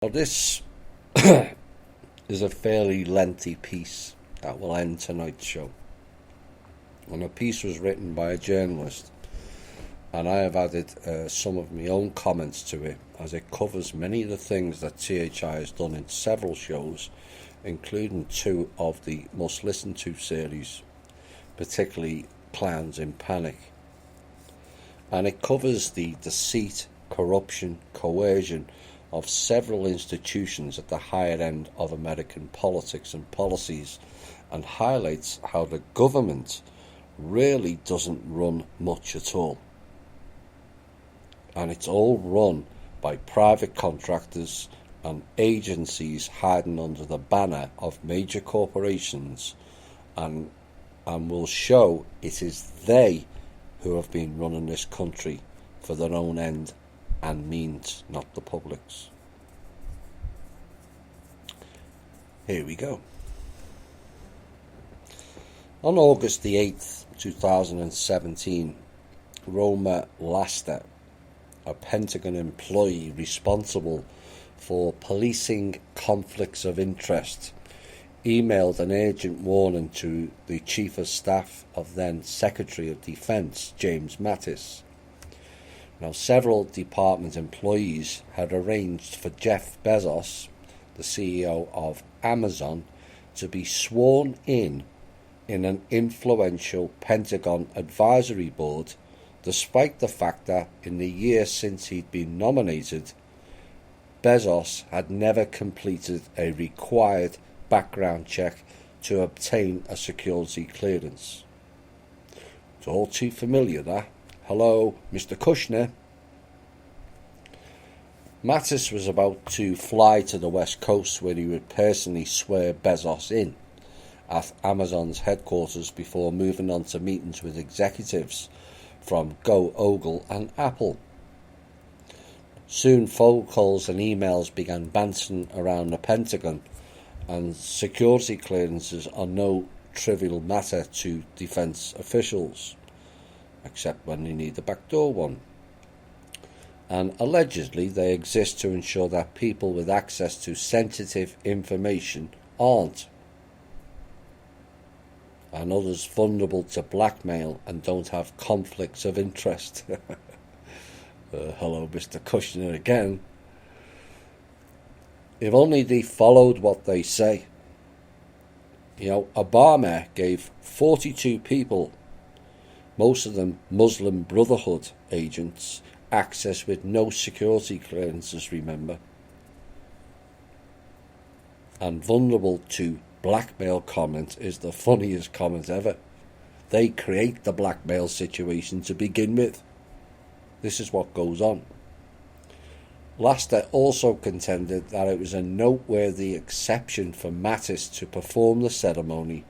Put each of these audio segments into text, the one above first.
Well, this is a fairly lengthy piece that will end tonight's show. And the piece was written by a journalist, and I have added some of my own comments to it, as it covers many of the things that THI has done in several shows, including two of the most listened to series, particularly Clowns in Panic. And it covers the deceit, corruption, coercion of several institutions at the higher end of American politics and policies, and highlights how the government really doesn't run much at all. And it's all run by private contractors and agencies hiding under the banner of major corporations, and will show it is they who have been running this country for their own end and means, not the public's. Here we go. On August the 8th, 2017, Roma Laster, a Pentagon employee responsible for policing conflicts of interest, emailed an urgent warning to the Chief of Staff of then Secretary of Defense, James Mattis. Now, several department employees had arranged for Jeff Bezos, the CEO of Amazon, to be sworn in an influential Pentagon advisory board, despite the fact that in the year since he'd been nominated, Bezos had never completed a required background check to obtain a security clearance. It's all too familiar, that. Hello, Mr. Kushner. Mattis was about to fly to the West Coast, where he would personally swear Bezos in at Amazon's headquarters before moving on to meetings with executives from Go Ogle and Apple. Soon phone calls and emails began bouncing around the Pentagon, and security clearances are no trivial matter to defense officials, except when they need a backdoor one. And allegedly they exist to ensure that people with access to sensitive information aren't, and others vulnerable to blackmail and don't have conflicts of interest. Hello, Mr. Kushner again. If only they followed what they say. Obama gave 42 people, most of them Muslim Brotherhood agents, access with no security clearances, remember. And vulnerable to blackmail comment is the funniest comment ever. They create the blackmail situation to begin with. This is what goes on. Laster also contended that it was a noteworthy exception for Mattis to perform the ceremony.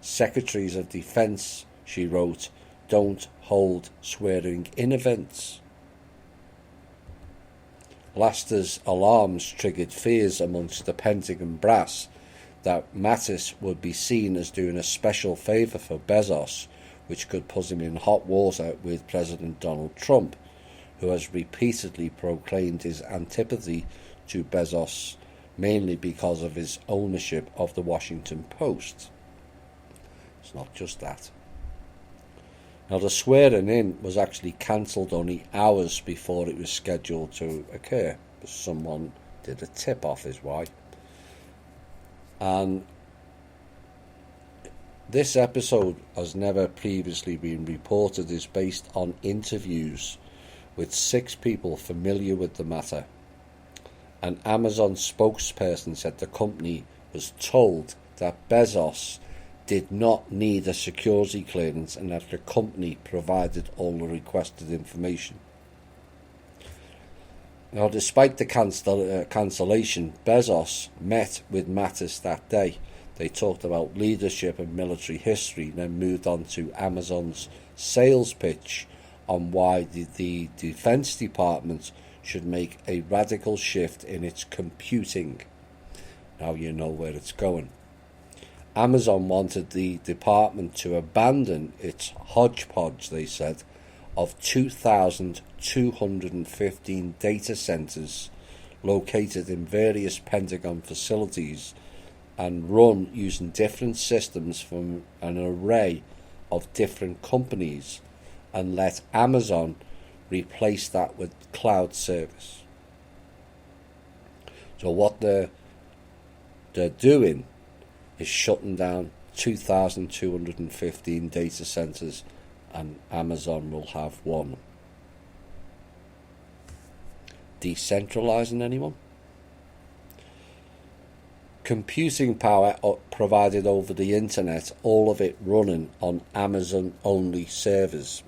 Secretaries of Defense, she wrote, don't hold swearing-in events. Laster's alarms triggered fears amongst the Pentagon brass that Mattis would be seen as doing a special favour for Bezos, which could put him in hot water with President Donald Trump, who has repeatedly proclaimed his antipathy to Bezos, mainly because of his ownership of the Washington Post. It's not just that. Now, the swearing-in was actually cancelled only hours before it was scheduled to occur. Someone did a tip-off, is why. And this episode has never previously been reported, is based on interviews with 6 people familiar with the matter. An Amazon spokesperson said the company was told that Bezos did not need a security clearance and that the company provided all the requested information. Now, despite the cancellation, Bezos met with Mattis that day. They talked about leadership and military history, then moved on to Amazon's sales pitch on why the Defense Department should make a radical shift in its computing. Now you know where it's going. Amazon wanted the department to abandon its hodgepodge, they said, of 2,215 data centers located in various Pentagon facilities and run using different systems from an array of different companies, and let Amazon replace that with cloud service. So what they're doing is shutting down 2,215 data centers, and Amazon will have one. Decentralizing anyone? Computing power provided over the internet, all of it running on Amazon-only servers.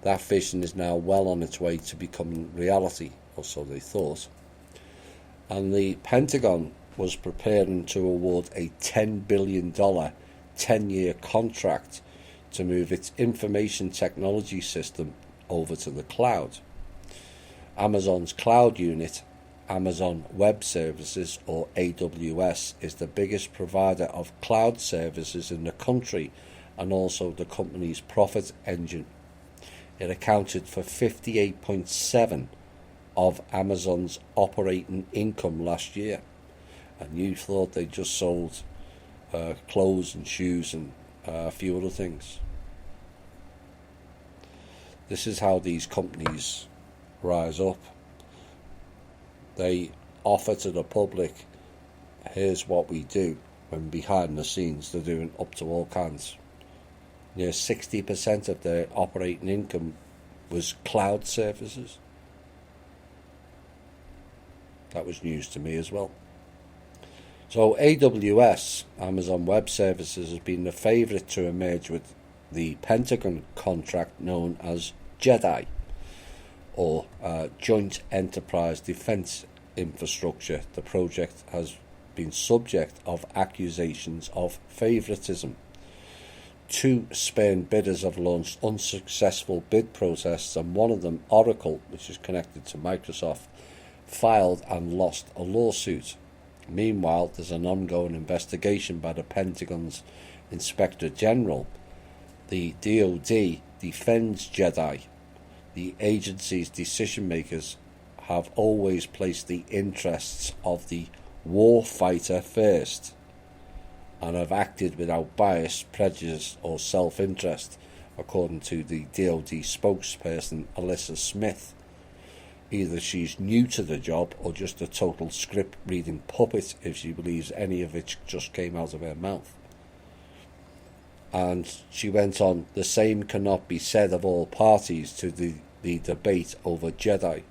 That vision is now well on its way to becoming reality, or so they thought. And the Pentagon was preparing to award a $10 billion 10-year contract to move its information technology system over to the cloud. Amazon's cloud unit, Amazon Web Services, or AWS, is the biggest provider of cloud services in the country and also the company's profit engine. It accounted for 58.7% of Amazon's operating income last year. And you thought they just sold clothes and shoes and a few other things. This is how these companies rise up. They offer to the public, here's what we do, when behind the scenes they're doing up to all kinds. Near 60% of their operating income was cloud services. That was news to me as well. So AWS, Amazon Web Services, has been the favourite to emerge with the Pentagon contract known as JEDI, or Joint Enterprise Defence Infrastructure. The project has been subject of accusations of favouritism. 2 Spain bidders have launched unsuccessful bid protests, and one of them, Oracle, which is connected to Microsoft, filed and lost a lawsuit. Meanwhile, there's an ongoing investigation by the Pentagon's Inspector General. The DoD defends JEDI. The agency's decision makers have always placed the interests of the warfighter first and have acted without bias, prejudice or self-interest, according to the DoD spokesperson Alyssa Smith. Either she's new to the job or just a total script-reading puppet if she believes any of it just came out of her mouth. And she went on, the same cannot be said of all parties to the debate over JEDI.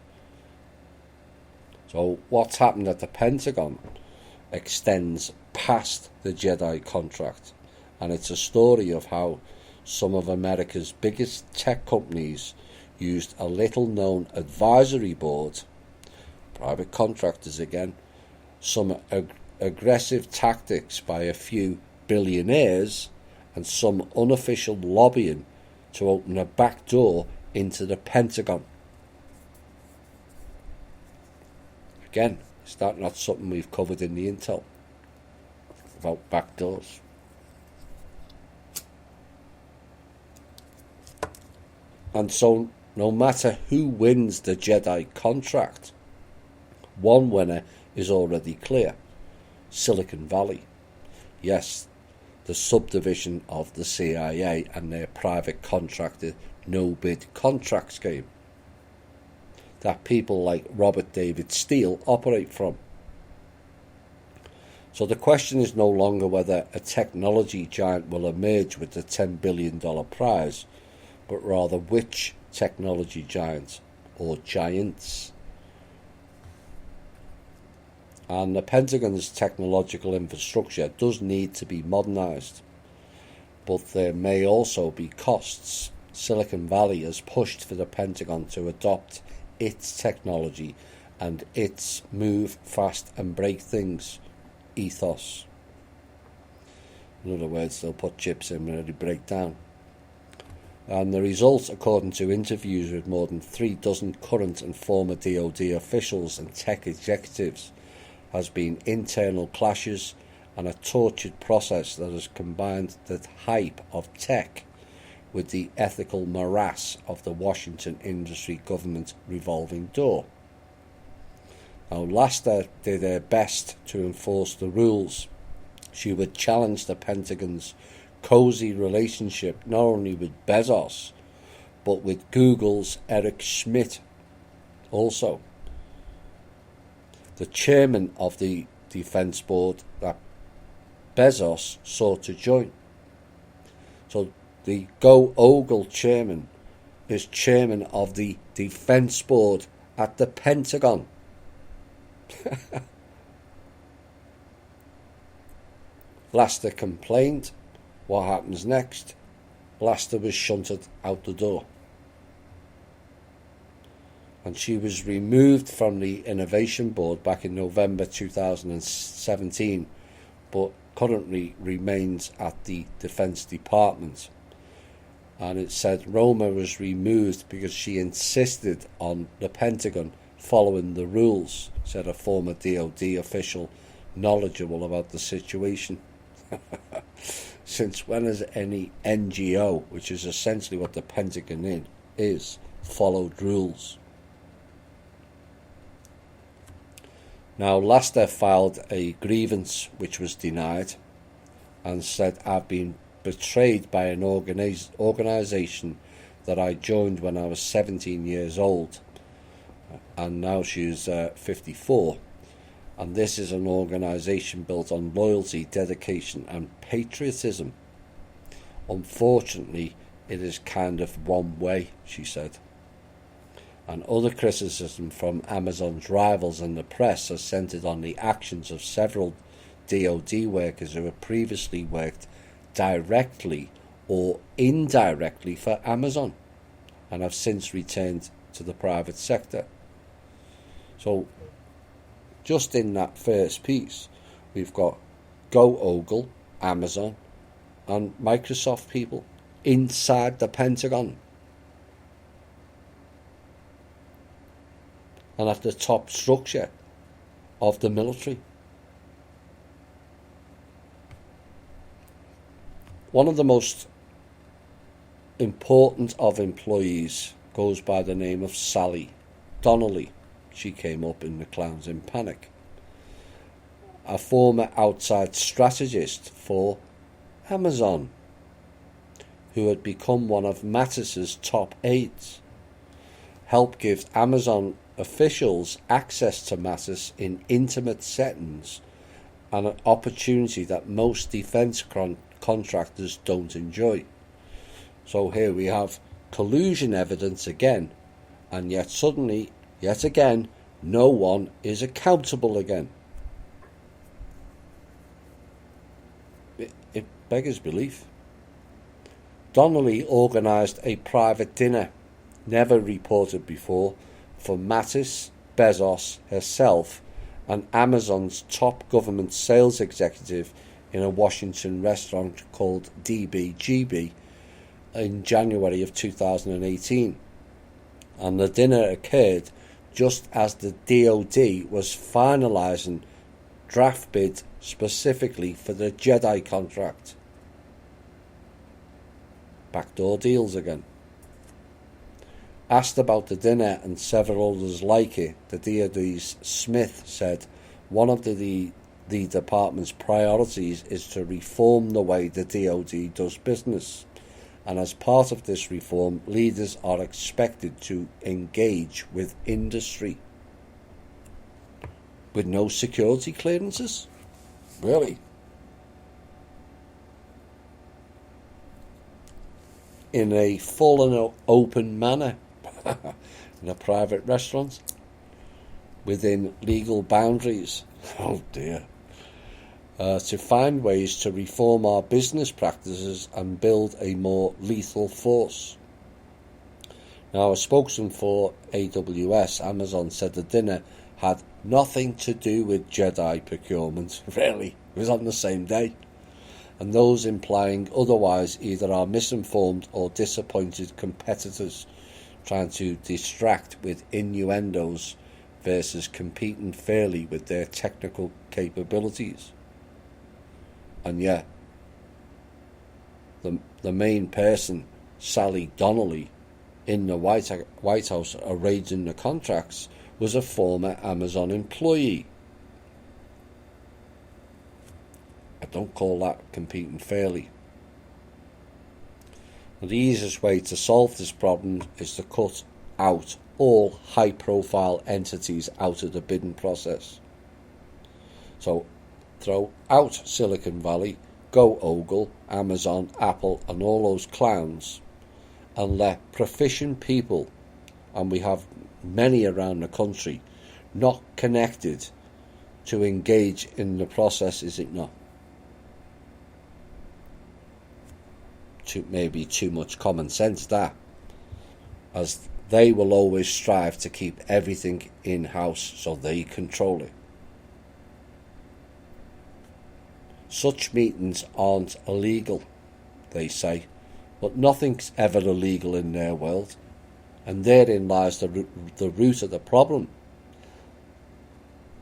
So what's happened at the Pentagon extends past the JEDI contract, and it's a story of how some of America's biggest tech companies used a little-known advisory board, private contractors again, some aggressive tactics by a few billionaires, and some unofficial lobbying to open a back door into the Pentagon. Again, is that not something we've covered in the Intel about back doors? And so no matter who wins the JEDI contract, one winner is already clear: Silicon Valley. Yes, the subdivision of the CIA and their private contractor no-bid contract scheme that people like Robert David Steele operate from. So the question is no longer whether a technology giant will emerge with the $10 billion prize, but rather which technology giant or giants. And the Pentagon's technological infrastructure does need to be modernised, but there may also be costs. Silicon Valley has pushed for the Pentagon to adopt its technology and its move fast and break things ethos. In other words, they'll put chips in when they break down. And the result, according to interviews with more than 36 current and former DoD officials and tech executives, has been internal clashes and a tortured process that has combined the hype of tech with the ethical morass of the Washington industry government revolving door. Now, Laster did her best to enforce the rules. She would challenge the Pentagon's cozy relationship not only with Bezos, but with Google's Eric Schmidt also. The chairman of the defense board that Bezos sought to join. So the Go Ogle chairman is chairman of the defense board at the Pentagon. Laster complained. What happens next? Laster was shunted out the door. And she was removed from the Innovation Board back in November 2017, but currently remains at the Defense Department. And it said Roma was removed because she insisted on the Pentagon following the rules, said a former DoD official knowledgeable about the situation. Since when has any NGO, which is essentially what the Pentagon is, followed rules? Now, Laster filed a grievance which was denied and said, I've been betrayed by an organisation that I joined when I was 17 years old, and now she's 54. And this is an organisation built on loyalty, dedication and patriotism. Unfortunately, it is kind of one way, she said. And other criticism from Amazon's rivals and the press are centred on the actions of several DoD workers who have previously worked directly or indirectly for Amazon and have since returned to the private sector. So, just in that first piece, we've got Go Ogle, Amazon, and Microsoft people inside the Pentagon. And at the top structure of the military. One of the most important of employees goes by the name of Sally Donnelly. She came up in The Clowns in Panic. A former outside strategist for Amazon, who had become one of Mattis's top aides, helped give Amazon officials access to Mattis in intimate settings and an opportunity that most defence contractors don't enjoy. So here we have collusion evidence again, and yet suddenly, yet again, no one is accountable again. It beggars belief. Donnelly organised a private dinner, never reported before, for Mattis, Bezos, herself, and Amazon's top government sales executive in a Washington restaurant called DBGB in January of 2018. And the dinner occurred just as the DoD was finalising draft bid specifically for the Jedi contract. Backdoor deals again. Asked about the dinner and several others like it, the DoD's Smith said, one of the department's priorities is to reform the way the DoD does business. And as part of this reform, leaders are expected to engage with industry. With no security clearances? Really? In a full and open manner. In a private restaurant. Within legal boundaries. Oh dear. To find ways to reform our business practices and build a more lethal force. Now, a spokesman for AWS, Amazon, said the dinner had nothing to do with Jedi procurement. Really? It was on the same day. And those implying otherwise either are misinformed or disappointed competitors trying to distract with innuendos versus competing fairly with their technical capabilities. And yet, the main person, Sally Donnelly, in the White House arranging the contracts, was a former Amazon employee. I don't call that competing fairly. And the easiest way to solve this problem is to cut out all high-profile entities out of the bidding process. So throw out Silicon Valley, Go Ogle, Amazon, Apple and all those clowns, and let proficient people, and we have many around the country, not connected, to engage in the process, is it not? Maybe too much common sense, that, as they will always strive to keep everything in-house so they control it. Such meetings aren't illegal, they say, but nothing's ever illegal in their world, and therein lies the root of the problem.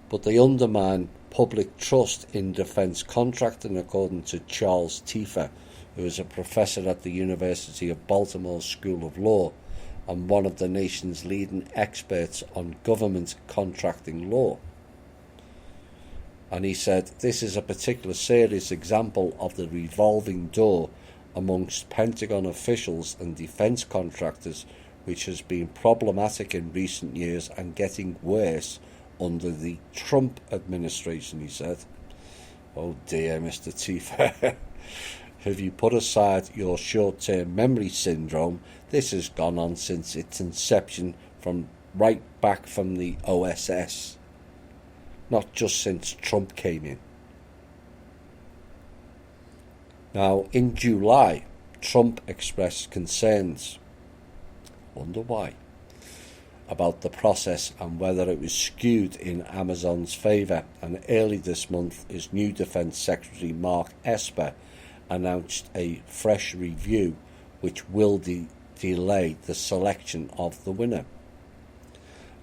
But they undermine public trust in defence contracting, according to Charles Tiefer, who is a professor at the University of Baltimore School of Law and one of the nation's leading experts on government contracting law. And he said, this is a particular serious example of the revolving door amongst Pentagon officials and defence contractors, which has been problematic in recent years and getting worse under the Trump administration, he said. Oh dear, Mr. Tiefer. Have you put aside your short-term memory syndrome? This has gone on since its inception, from right back from the OSS. Not just since Trump came in. Now, in July, Trump expressed concerns, wonder why, about the process and whether it was skewed in Amazon's favour. And early this month, his new Defence Secretary Mark Esper announced a fresh review which will delay the selection of the winner.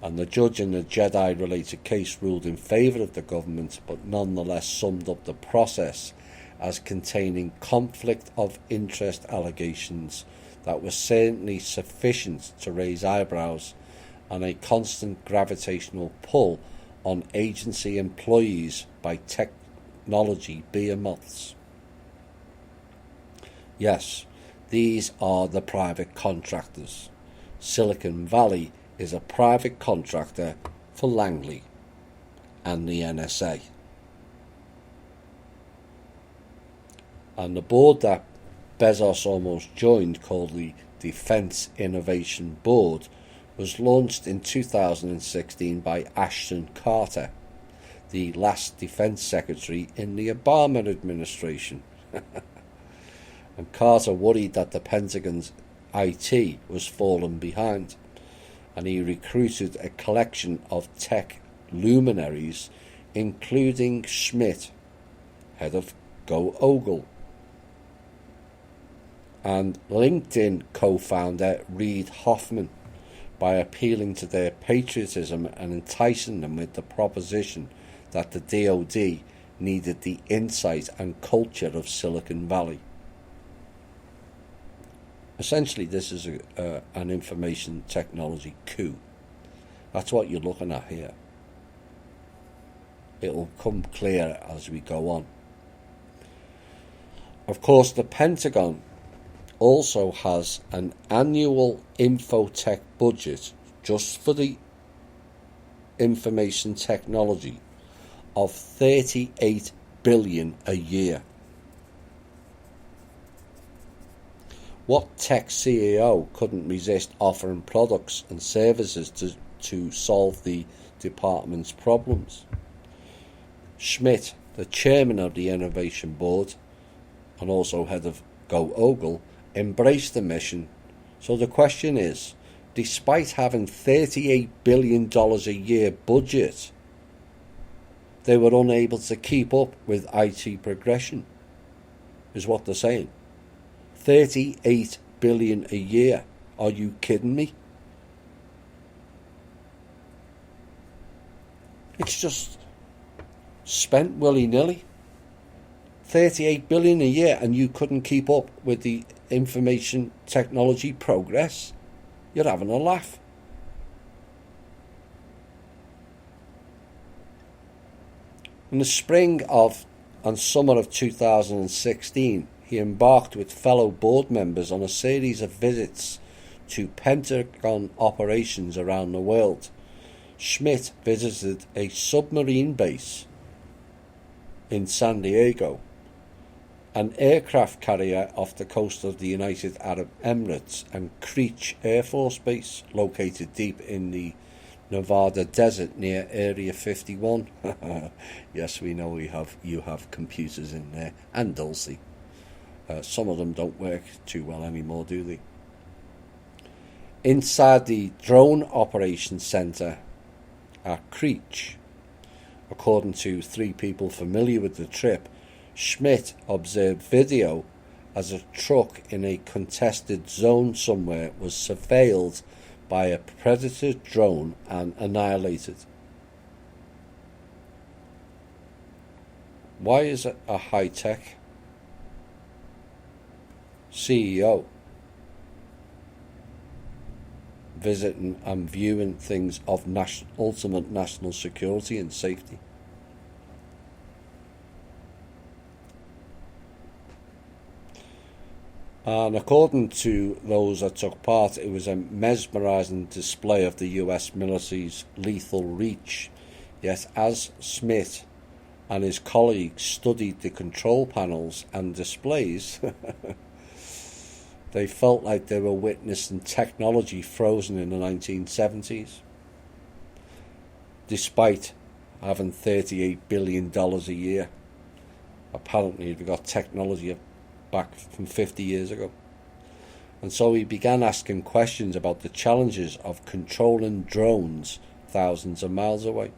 And the judge in the Jedi-related case ruled in favour of the government, but nonetheless summed up the process as containing conflict of interest allegations that were certainly sufficient to raise eyebrows and a constant gravitational pull on agency employees by technology behemoths. Yes, these are the private contractors. Silicon Valley is a private contractor for Langley and the NSA. And the board that Bezos almost joined, called the Defence Innovation Board, was launched in 2016 by Ashton Carter, the last Defence Secretary in the Obama administration. And Carter worried that the Pentagon's IT was falling behind, and he recruited a collection of tech luminaries, including Schmidt, head of Go Ogle, and LinkedIn co-founder Reid Hoffman, by appealing to their patriotism and enticing them with the proposition that the DoD needed the insight and culture of Silicon Valley. Essentially, this is an information technology coup. That's what you're looking at here. It'll come clear as we go on. Of course, the Pentagon also has an annual infotech budget just for the information technology of $38 billion a year. What tech CEO couldn't resist offering products and services to solve the department's problems? Schmidt, the chairman of the Innovation Board and also head of Go Ogle, embraced the mission. So the question is, despite having $38 billion a year budget, they were unable to keep up with IT progression, is what they're saying. $38 billion a year. Are you kidding me? It's just spent willy-nilly. $38 billion a year, and you couldn't keep up with the information technology progress. You're having a laugh. In the spring of and summer of 2016, he embarked with fellow board members on a series of visits to Pentagon operations around the world. Schmidt visited a submarine base in San Diego, an aircraft carrier off the coast of the United Arab Emirates, and Creech Air Force Base, located deep in the Nevada desert near Area 51. Yes, we know you have computers in there, and Dulcie. Some of them don't work too well anymore, do they? Inside the drone operations centre at Creech, according to 3 people familiar with the trip, Schmidt observed video as a truck in a contested zone somewhere was surveilled by a predator drone and annihilated. Why is a high-tech CEO visiting and viewing things of ultimate national security and safety? And according to those that took part, it was a mesmerising display of the US military's lethal reach. Yet as Smith and his colleagues studied the control panels and displays, they felt like they were witnessing technology frozen in the 1970s. Despite having $38 billion a year, apparently they got technology back from 50 years ago. And so he began asking questions about the challenges of controlling drones thousands of miles away.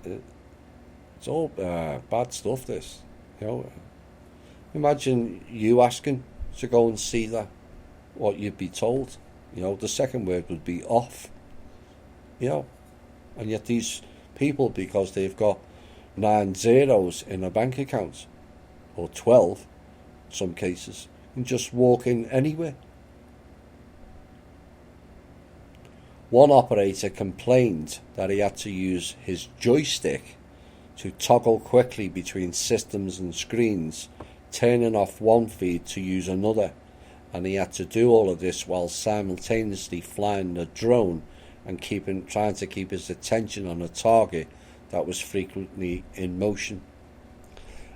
It's all bad stuff, this. Imagine you asking to go and see that, what you'd be told. The second word would be off. And yet these people, because they've got 9 zeros in a bank account, or 12 in some cases, and just walk in anywhere. One operator complained that he had to use his joystick to toggle quickly between systems and screens, turning off one feed to use another, and he had to do all of this while simultaneously flying the drone and trying to keep his attention on a target that was frequently in motion.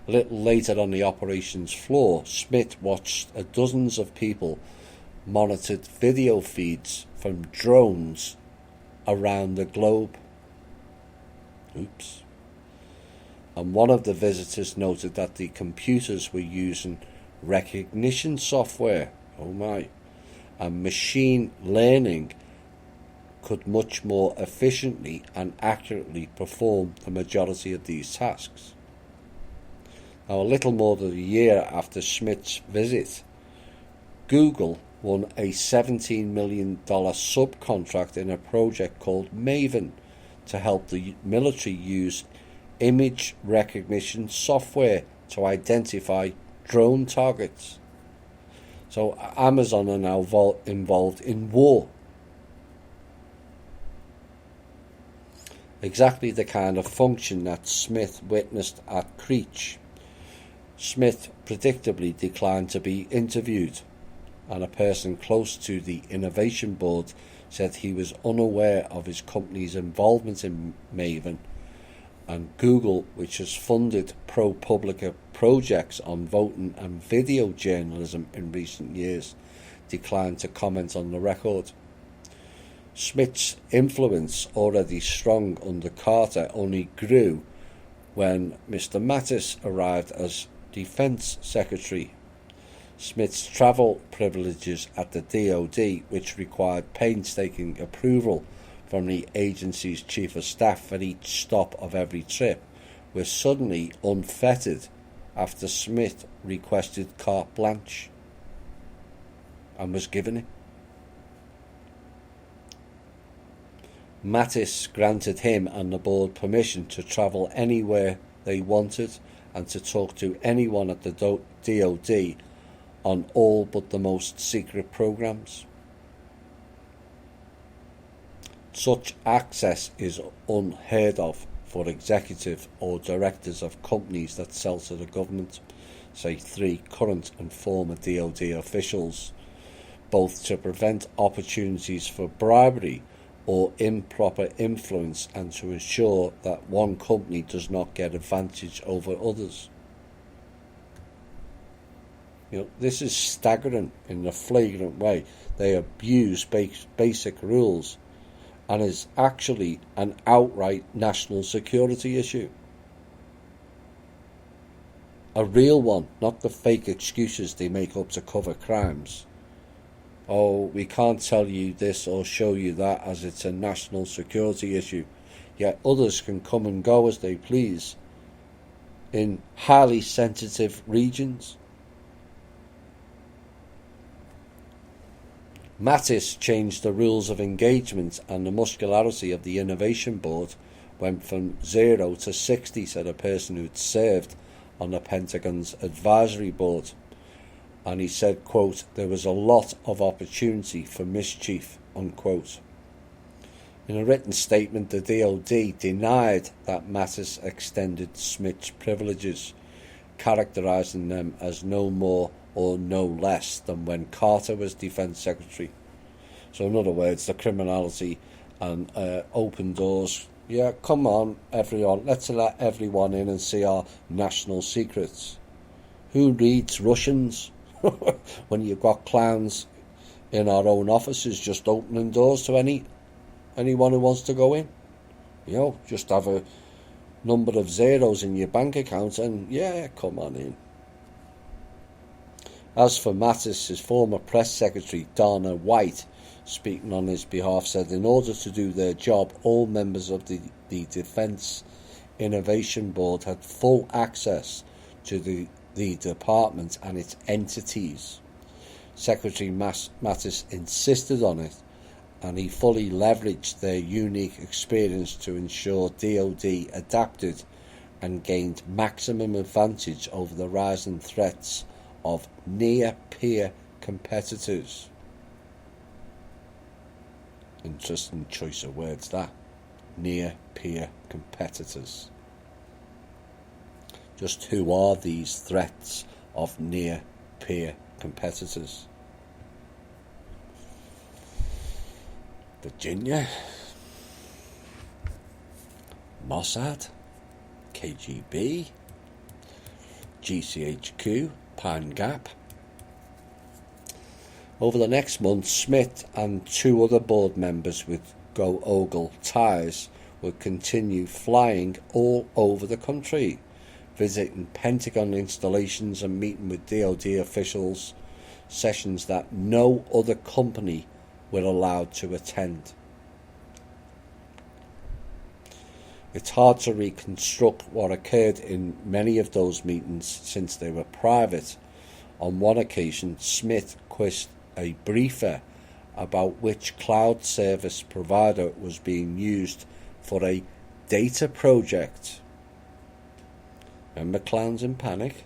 A little later on the operations floor, Smith watched dozens of people monitored video feeds from drones around the globe. Oops. And one of the visitors noted that the computers were using recognition software, and machine learning could much more efficiently and accurately perform the majority of these tasks. Now, a little more than a year after Schmidt's visit, Google won a $17 million subcontract in a project called Maven to help the military use image recognition software to identify drone targets. So Amazon are now involved in war. Exactly the kind of function that Smith witnessed at Creech. Smith predictably declined to be interviewed, and a person close to the innovation board said he was unaware of his company's involvement in Maven, and Google, which has funded ProPublica projects on voting and video journalism in recent years, declined to comment on the record. Smith's influence, already strong under Carter, only grew when Mr. Mattis arrived as Defense Secretary. Smith's travel privileges at the DoD, which required painstaking approval from the agency's chief of staff for each stop of every trip, were suddenly unfettered after Smith requested carte blanche and was given it. Mattis granted him and the board permission to travel anywhere they wanted and to talk to anyone at the DoD on all but the most secret programs. Such access is unheard of for executive or directors of companies that sell to the government, say 3 current and former DoD officials, both to prevent opportunities for bribery or improper influence and to ensure that one company does not get advantage over others. This is staggering in a flagrant way. They abuse basic rules and is actually an outright national security issue. A real one, not the fake excuses they make up to cover crimes. Oh, we can't tell you this or show you that as it's a national security issue, yet others can come and go as they please in highly sensitive regions. Mattis changed the rules of engagement, and the muscularity of the Innovation Board went from 0 to 60, said a person who'd served on the Pentagon's advisory board. And he said, quote, there was a lot of opportunity for mischief, unquote. In a written statement, the DoD denied that Mattis extended Smith's privileges, characterising them as no more or no less than when Carter was Defence Secretary. So in other words, the criminality and open doors. Yeah, come on, everyone. Let's let everyone in and see our national secrets. Who reads Russians when you've got clowns in our own offices just opening doors to anyone who wants to go in? Just have a number of zeros in your bank account and, yeah, come on in. As for Mattis, his former press secretary, Dana White, speaking on his behalf, said in order to do their job, all members of the Defence Innovation Board had full access to the department and its entities. Secretary Mattis insisted on it, and he fully leveraged their unique experience to ensure DoD adapted and gained maximum advantage over the rising threats of near-peer competitors. Interesting choice of words, that. Near-peer competitors. Just who are these threats of near-peer competitors? Virginia, Mossad, KGB, GCHQ, Pine Gap. Over the next month, Smith and 2 other board members with Go-Ogle ties would continue flying all over the country, visiting Pentagon installations and meeting with DoD officials, sessions that no other company were allowed to attend. It's hard to reconstruct what occurred in many of those meetings since they were private. On one occasion, Smith quizzed a briefer about which cloud service provider was being used for a data project. Remember Clowns in Panic?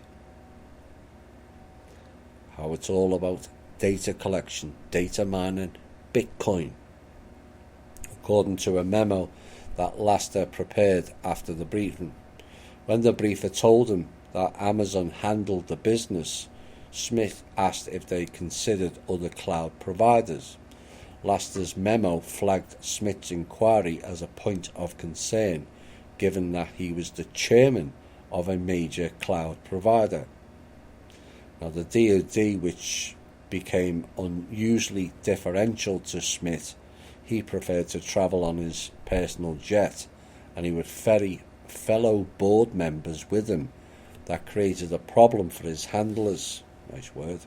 How it's all about data collection, data mining, Bitcoin. According to a memo that Laster prepared after the briefing. When the briefer told him that Amazon handled the business, Smith asked if they considered other cloud providers. Laster's memo flagged Smith's inquiry as a point of concern, given that he was the chairman of a major cloud provider. Now, the DoD, which became unusually deferential to Smith, he preferred to travel on his personal jet, and he would ferry fellow board members with him. That created a problem for his handlers. Nice word.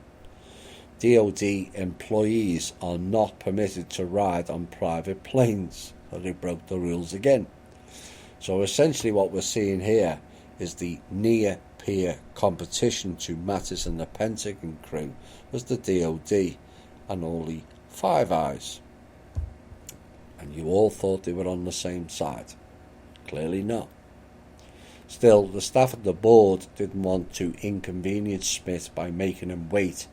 DoD employees are not permitted to ride on private planes, so they broke the rules again. So essentially what we're seeing here is the near-peer competition to Mattis and the Pentagon crew was the DoD and only Five Eyes. And you all thought they were on the same side. Clearly not. Still, the staff at the board didn't want to inconvenience Smith by making him wait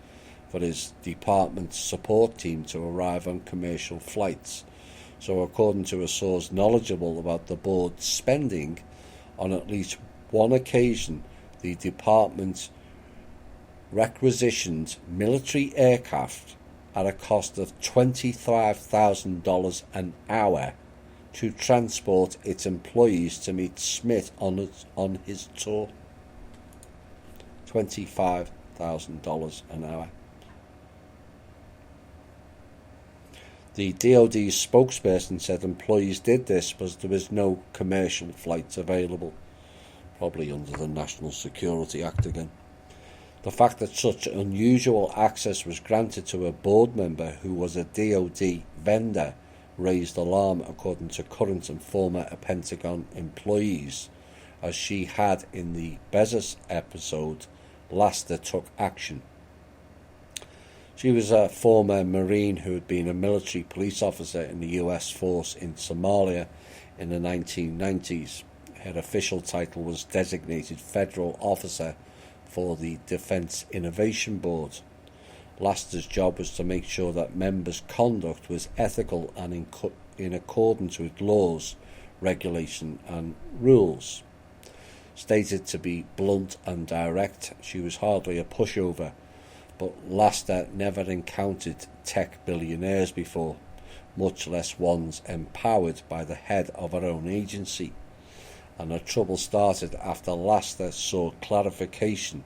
for his department's support team to arrive on commercial flights. So according to a source knowledgeable about the board's spending, on at least one occasion the department requisitioned military aircraft at a cost of $25,000 an hour to transport its employees to meet Smith on his tour. $25,000 an hour. The DoD spokesperson said employees did this because there was no commercial flights available, probably under the National Security Act again. The fact that such unusual access was granted to a board member who was a DoD vendor raised alarm, according to current and former Pentagon employees, as she had in the Bezos episode. Laster took action. She was a former Marine who had been a military police officer in the US force in Somalia in the 1990s. Her official title was Designated Federal Officer for the Defense Innovation Board. Laster's job was to make sure that members' conduct was ethical and in accordance with laws, regulation and rules. Stated to be blunt and direct, she was hardly a pushover, but Laster never encountered tech billionaires before, much less ones empowered by the head of her own agency, and her trouble started after Laster saw clarification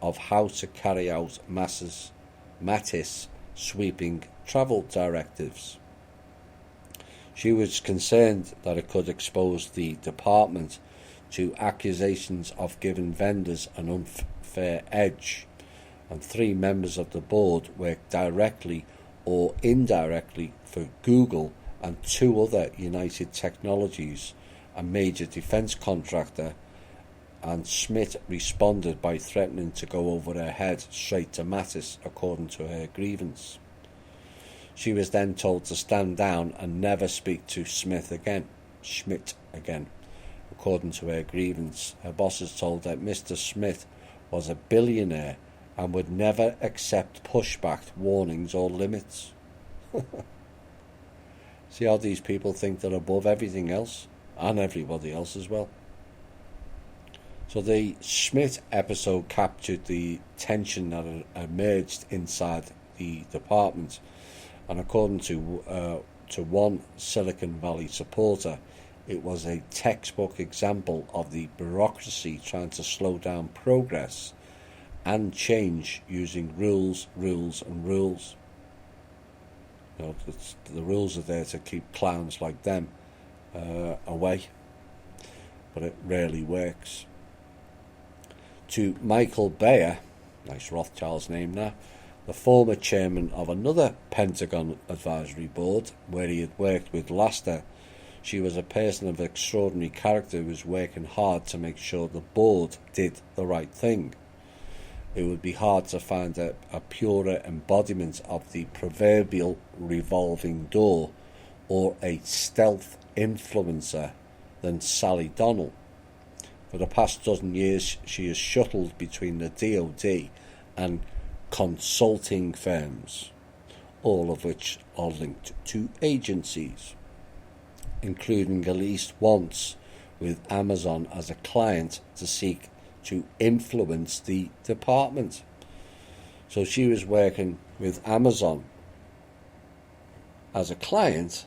of how to carry out Mattis' sweeping travel directives. She was concerned that it could expose the department to accusations of giving vendors an unfair edge, and 3 members of the board worked directly or indirectly for Google and 2 other United Technologies, a major defense contractor, and Smith responded by threatening to go over her head straight to Mattis, according to her grievance. She was then told to stand down and never speak to Schmidt again. According to her grievance, her bosses told her Mr. Smith was a billionaire and would never accept pushback, warnings or limits. See how these people think they're above everything else, and everybody else as well. So the Schmidt episode captured the tension that emerged inside the department, and according to one Silicon Valley supporter, it was a textbook example of the bureaucracy trying to slow down progress and change using rules. You know, the rules are there to keep clowns like them away, but it rarely works. To Michael Bayer, nice Rothschild's name now, the former chairman of another Pentagon advisory board where he had worked with Laster, she was a person of extraordinary character who was working hard to make sure the board did the right thing. It would be hard to find a purer embodiment of the proverbial revolving door or a stealth influencer than Sally Donnell. For the past dozen years, she has shuttled between the DoD and consulting firms, all of which are linked to agencies, including at least once with Amazon as a client to seek to influence the department. So she was working with Amazon as a client,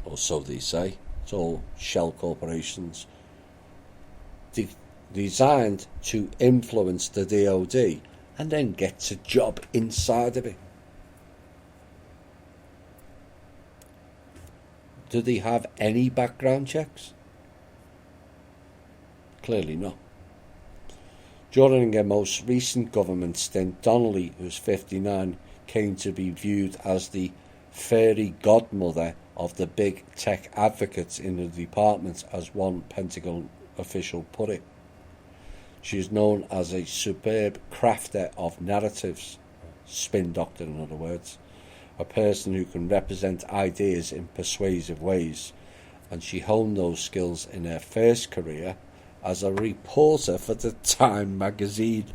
or so they say. It's all shell corporations designed to influence the DoD, and then gets a job inside of it. Do they have any background checks? Clearly not. During her most recent government stint, Donnelly, who's 59, came to be viewed as the fairy godmother of the big tech advocates in the department, as one Pentagon official put it. She is known as a superb crafter of narratives, spin doctor in other words, a person who can represent ideas in persuasive ways, and she honed those skills in her first career as a reporter for the Time magazine.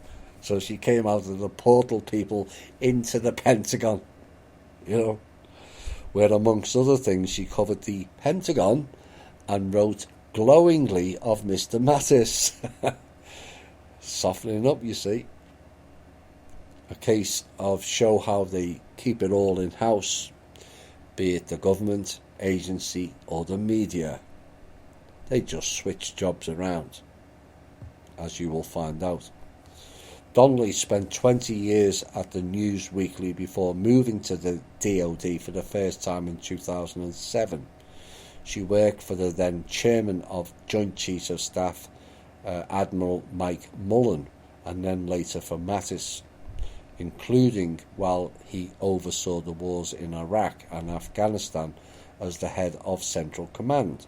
So she came out of the portal people into the Pentagon, you know. where amongst other things she covered the Pentagon and wrote glowingly of Mr. Mattis. Softening up, you see. A case of show how they keep it all in-house, be it the government, agency or the media. They just switch jobs around, as you will find out. Donnelly spent 20 years at the News Weekly before moving to the DoD for the first time in 2007. She worked for the then chairman of Joint Chiefs of Staff, Admiral Mike Mullen, and then later for Mattis, including while he oversaw the wars in Iraq and Afghanistan as the head of Central Command.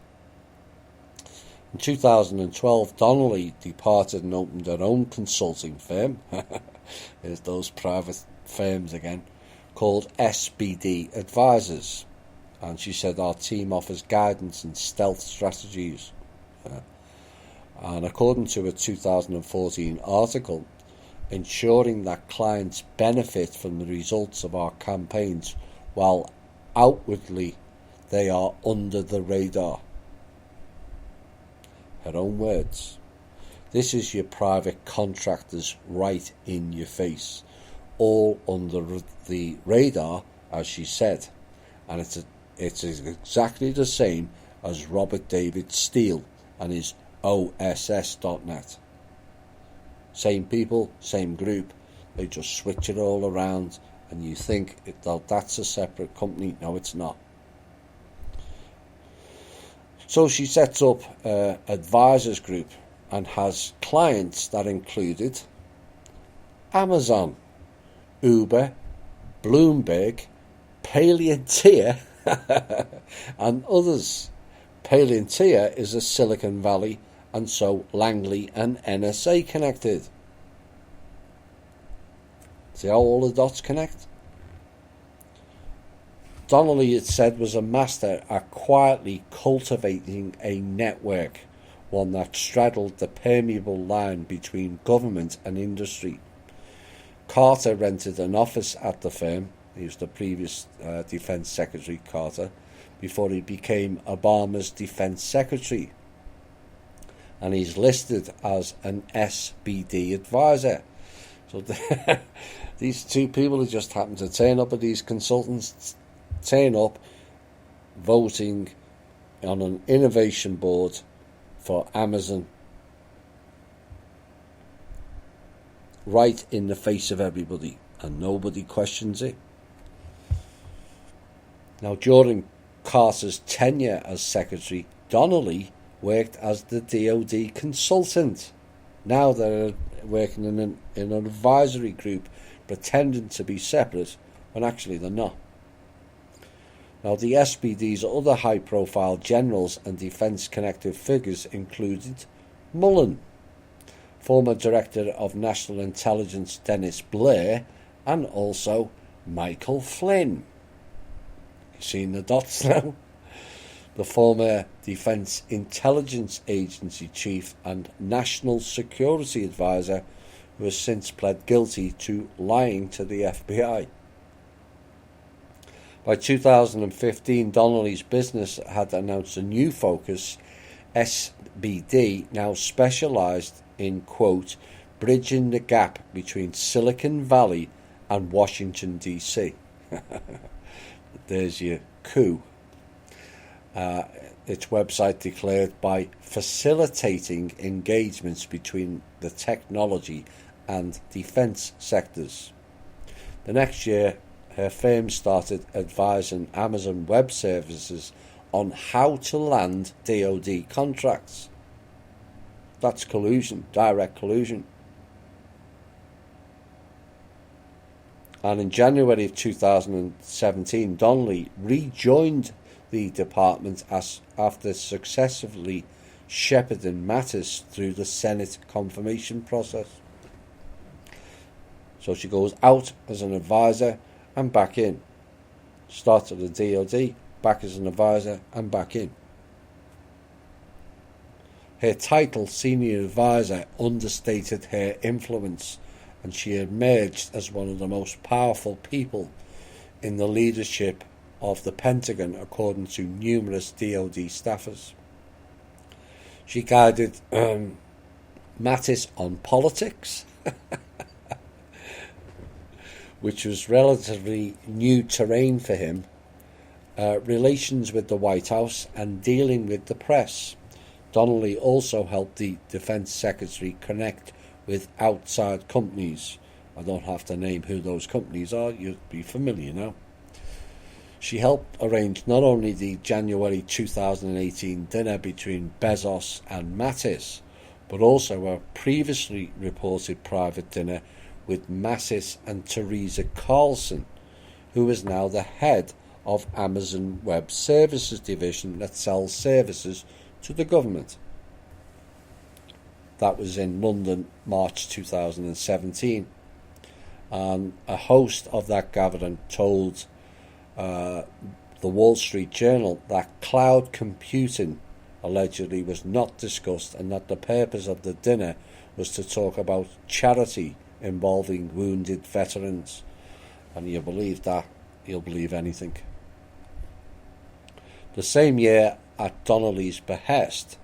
In 2012, Donnelly departed and opened her own consulting firm, there's those private firms again, called SBD Advisors. And she said, our team offers guidance and stealth strategies. And according to a 2014 article, ensuring that clients benefit from the results of our campaigns while outwardly they are under the radar. Her own words. This is your private contractors right in your face, all under the radar, as she said. And it's exactly the same as Robert David Steele and his OSS.net. Same people, same group, they just switch it all around and you think that's a separate company. No, it's not. So she sets up an advisors group and has clients that included Amazon, Uber, Bloomberg, Palantir and others. Palantir is a Silicon Valley and so Langley and NSA connected. See how all the dots connect? Donnelly, it said, was a master at quietly cultivating a network, one that straddled the permeable line between government and industry. Carter rented an office at the firm. He was the previous Defense Secretary, Carter, before he became Obama's Defense Secretary. And he's listed as an SBD advisor. So these two people who just happen to turn up at these consultants, turn up voting on an innovation board for Amazon, right in the face of everybody, and nobody questions it. Now, during Carter's tenure as Secretary, Donnelly worked as the DoD consultant. Now they're working in an advisory group, pretending to be separate when actually they're not. Now, the SBD's other high-profile generals and defence-connected figures included Mullen, former Director of National Intelligence Dennis Blair, and also Michael Flynn. You seen the dots now? The former Defence Intelligence Agency Chief and National Security Advisor, who has since pled guilty to lying to the FBI. By 2015, Donnelly's business had announced a new focus. SBD now specialised in, quote, bridging the gap between Silicon Valley and Washington, D.C. There's your coup. Its website declared, by facilitating engagements between the technology and defence sectors. The next year, her firm started advising Amazon Web Services on how to land DoD contracts. That's collusion, direct collusion. And in January of 2017, Donnelly rejoined the department after successfully shepherding Mattis through the Senate confirmation process. So she goes out as an advisor and back in. Starts at the DoD, back as an advisor and back in. Her title, senior advisor, understated her influence, and she emerged as one of the most powerful people in the leadership of the Pentagon, according to numerous DoD staffers. She guided Mattis on politics, which was relatively new terrain for him, relations with the White House, and dealing with the press. Donnelly also helped the Defense Secretary connect with outside companies. I don't have to name who those companies are, you'll be familiar now. She helped arrange not only the January 2018 dinner between Bezos and Mattis, but also a previously reported private dinner with Mattis and Teresa Carlson, who is now the head of Amazon Web Services division that sells services to the government. That was in London, March 2017. And a host of that gathering told the Wall Street Journal that cloud computing allegedly was not discussed, and that the purpose of the dinner was to talk about charity involving wounded veterans. And you believe that, you'll believe anything. The same year, at Donnelly's behest,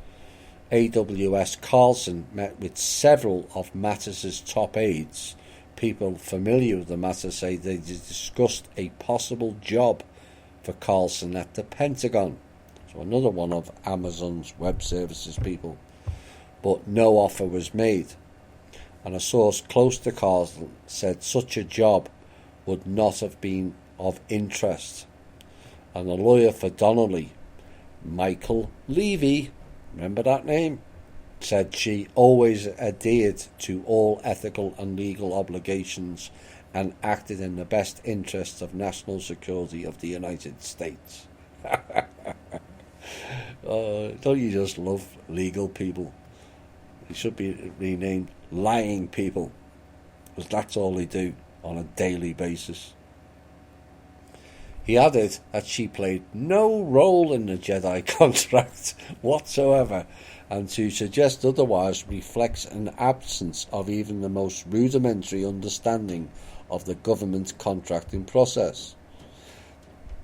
AWS Carlson met with several of Mattis's top aides. People familiar with the matter say they discussed a possible job for Carlson at the Pentagon. So another one of Amazon's web services people. But no offer was made. And a source close to Carlson said such a job would not have been of interest. And a lawyer for Donnelly, Michael Levy, remember that name, said she always adhered to all ethical and legal obligations and acted in the best interests of national security of the United States. Don't you just love legal people? They should be renamed lying people, because that's all they do on a daily basis. He added that she played no role in the Jedi contract whatsoever, and to suggest otherwise reflects an absence of even the most rudimentary understanding of the government contracting process.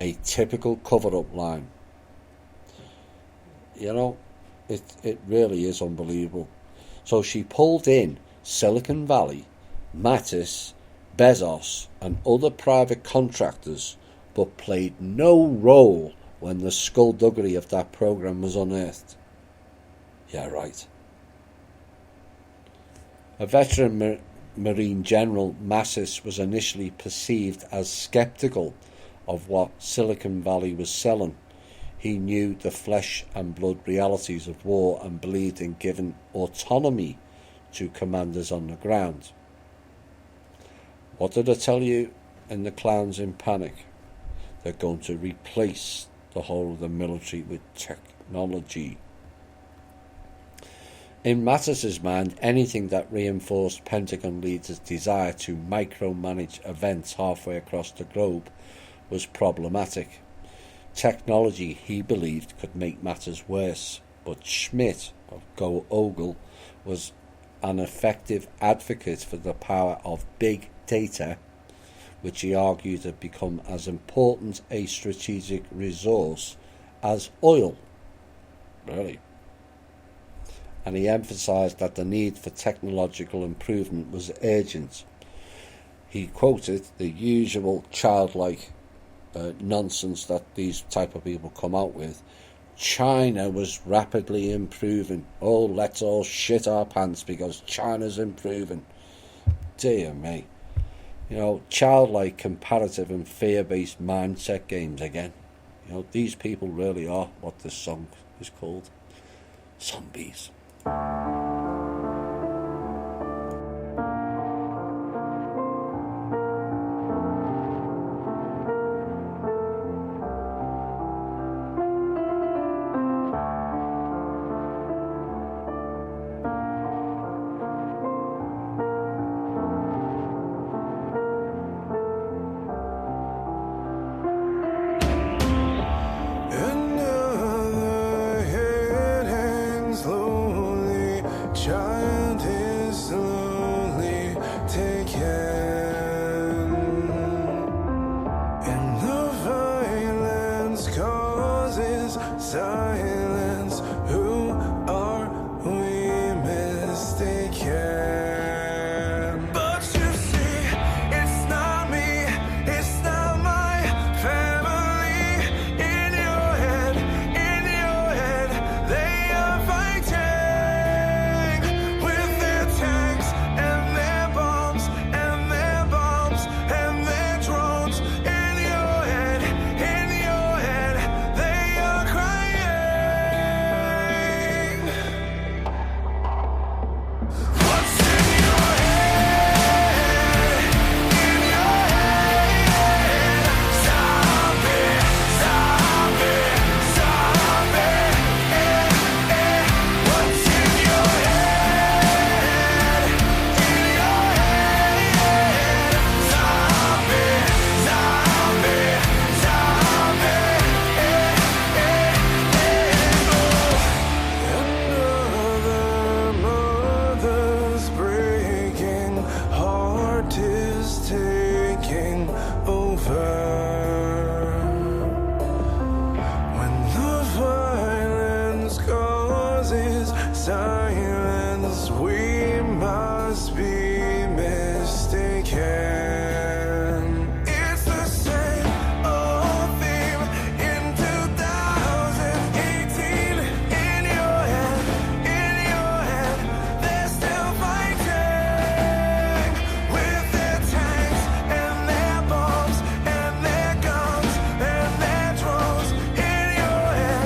A typical cover-up line. You know, it really is unbelievable. So she pulled in Silicon Valley, Mattis, Bezos, and other private contractors, but played no role when the skullduggery of that program was unearthed. Yeah, right. A veteran Marine General, Mattis was initially perceived as skeptical of what Silicon Valley was selling. He knew the flesh and blood realities of war and believed in giving autonomy to commanders on the ground. What did I tell you in The Clowns in Panic? They're going to replace the whole of the military with technology. In Mattis's mind, anything that reinforced Pentagon leaders' desire to micromanage events halfway across the globe was problematic. Technology, he believed, could make matters worse, but Schmidt of Go Ogle was an effective advocate for the power of big data, which he argued had become as important a strategic resource as oil. Really. And he emphasised that the need for technological improvement was urgent. He quoted the usual childlike nonsense that these type of people come out with. China was rapidly improving. Oh, let's all shit our pants because China's improving. Dear me. You know, childlike, comparative and fear-based mindset games again. You know, these people really are what this song is called. Zombies. silence, we must be mistaken. It's the same old theme in 2018. In your head, they're still fighting with their tanks and their bombs and their guns and their drones. In your head,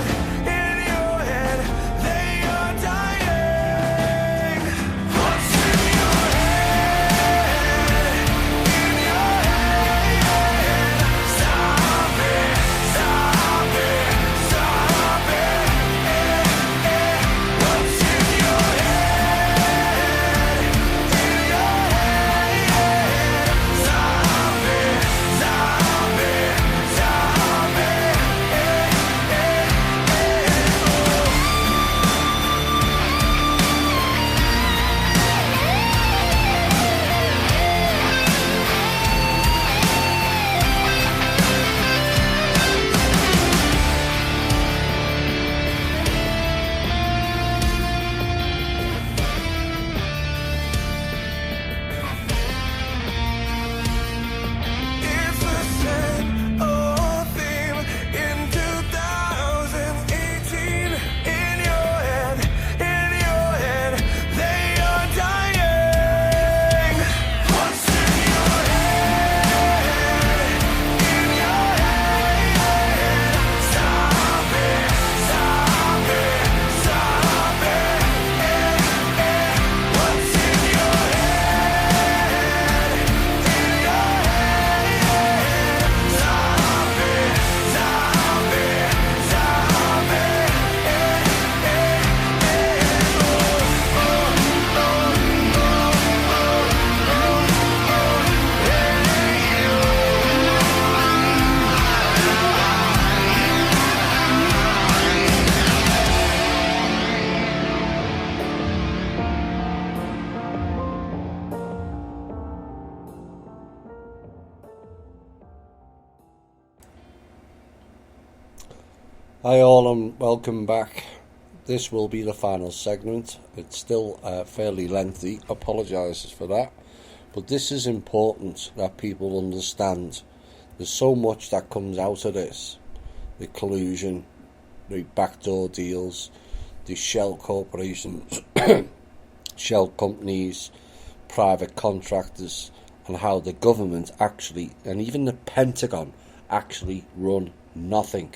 they are dying. What's in your head? In your head. Stop it, stop it, stop it. What's in your head? In your head. Stop it, stop it, stop it. It's the same old theme in 2018. In your head, they are dying. What's in your head? In your head. Stop it, stop it, stop it. What's in your head? In your head. Stop it, stop it, stop it. Hi all and welcome back. This will be the final segment. It's still fairly lengthy, apologises for that, but this is important that people understand. There's so much that comes out of this: the collusion, the backdoor deals, the shell corporations, shell companies, private contractors, and how the government actually, and even the Pentagon, actually run nothing.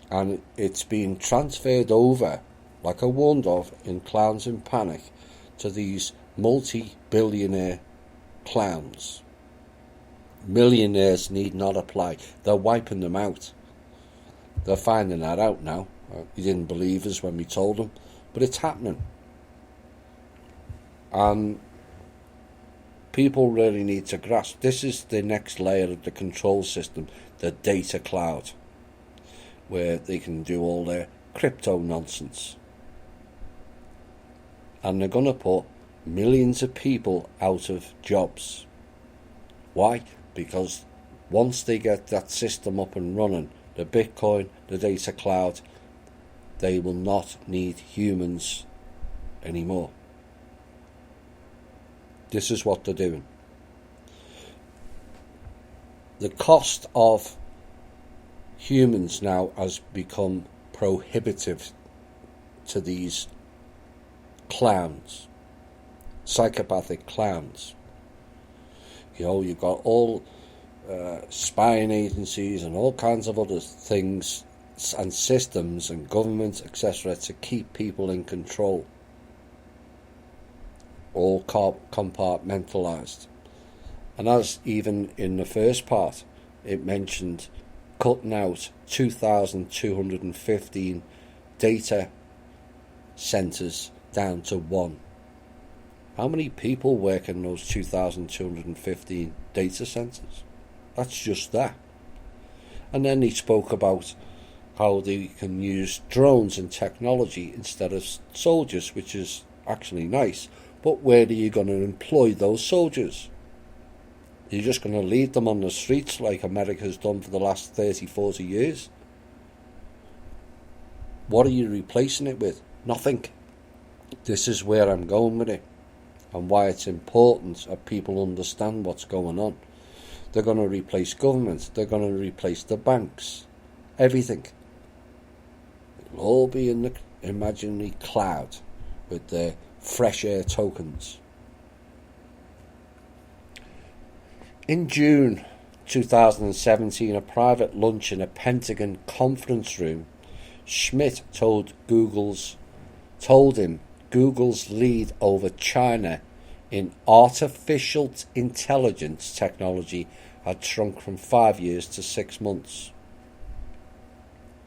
And it's been transferred over, like I warned of in Clowns in Panic, to these multi-billionaire clowns. Millionaires need not apply. They're wiping them out. They're finding that out now. You didn't believe us when we told them, but it's happening. And people really need to grasp this is the next layer of the control system, the data cloud, where they can do all their crypto nonsense. And they're going to put millions of people out of jobs. Why? Because once they get that system up and running, the Bitcoin, the data cloud, they will not need humans anymore. This is what they're doing. The cost of humans now has become prohibitive to these clowns, psychopathic clowns. You know, you've got all spying agencies and all kinds of other things and systems and governments, etc., to keep people in control, all compartmentalized. And as even in the first part, it mentioned cutting out 2,215 data centres down to one. How many people work in those 2,215 data centres? That's just that. And then he spoke about how they can use drones and technology instead of soldiers, which is actually nice. But where are you going to employ those soldiers? You're just going to leave them on the streets like America's done for the last 30, 40 years? What are you replacing it with? Nothing. This is where I'm going with it, and why it's important that people understand what's going on. They're going to replace government. They're going to replace the banks. Everything. It'll all be in the imaginary cloud with their fresh air tokens. In June 2017, a private lunch in a Pentagon conference room, Schmidt told him Google's lead over China in artificial intelligence technology had shrunk from 5 years to 6 months.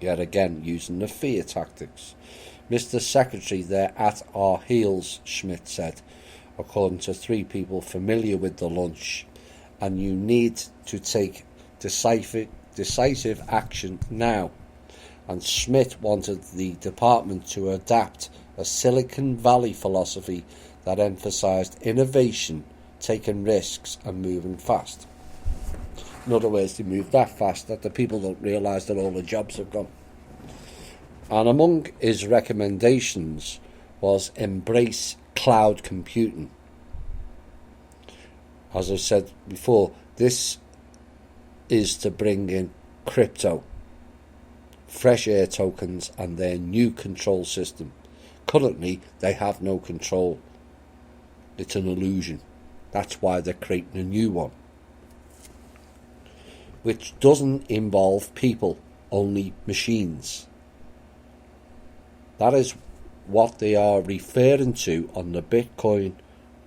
Yet again, using the fear tactics. Mr. Secretary, they're at our heels, Schmidt said, according to 3 people familiar with the lunch, and you need to take decisive action now. And Schmidt wanted the department to adapt a Silicon Valley philosophy that emphasized innovation, taking risks, and moving fast. In other words, they move that fast that the people don't realise that all the jobs have gone. And among his recommendations was embrace cloud computing. As I said before, this is to bring in crypto, fresh air tokens, and their new control system. Currently, they have no control. It's an illusion. That's why they're creating a new one, which doesn't involve people, only machines. That is what they are referring to on the Bitcoin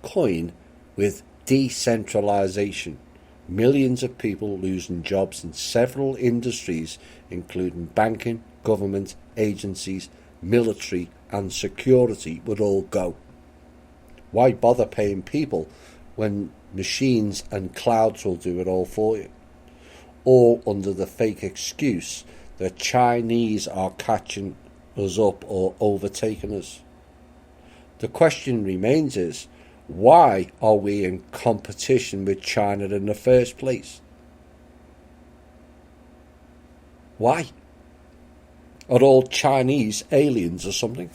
coin with decentralization. Millions of people losing jobs in several industries, including banking, government, agencies, military and security, would all go. Why bother paying people when machines and clouds will do it all for you? All under the fake excuse that Chinese are catching us up or overtaking us. The question remains is, why are we in competition with China in the first place? Why? Are all Chinese aliens or something?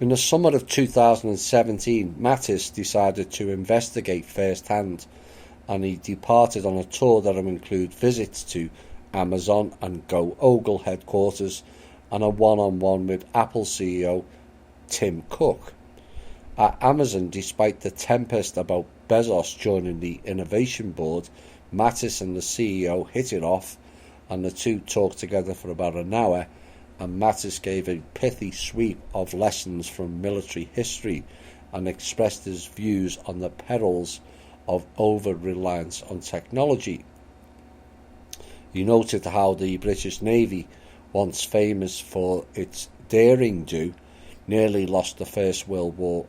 In the summer of 2017, Mattis decided to investigate firsthand, and he departed on a tour that will include visits to Amazon and Google headquarters and a one-on-one with Apple CEO Tim Cook. At Amazon, despite the tempest about Bezos joining the innovation board, Mattis and the CEO hit it off, and the two talked together for about an hour, and Mattis gave a pithy sweep of lessons from military history and expressed his views on the perils of over-reliance on technology. He noted how the British Navy, once famous for its daring do, nearly lost the First World War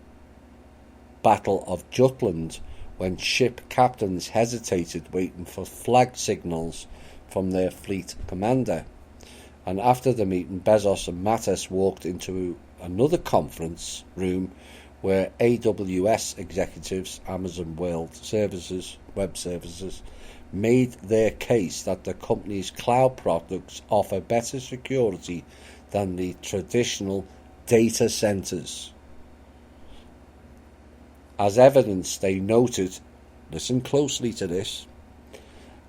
Battle of Jutland when ship captains hesitated waiting for flag signals from their fleet commander. And after the meeting, Bezos and Mattis walked into another conference room where AWS executives, Amazon Web Services, made their case that the company's cloud products offer better security than the traditional data centers. As evidence, they noted, listen closely to this,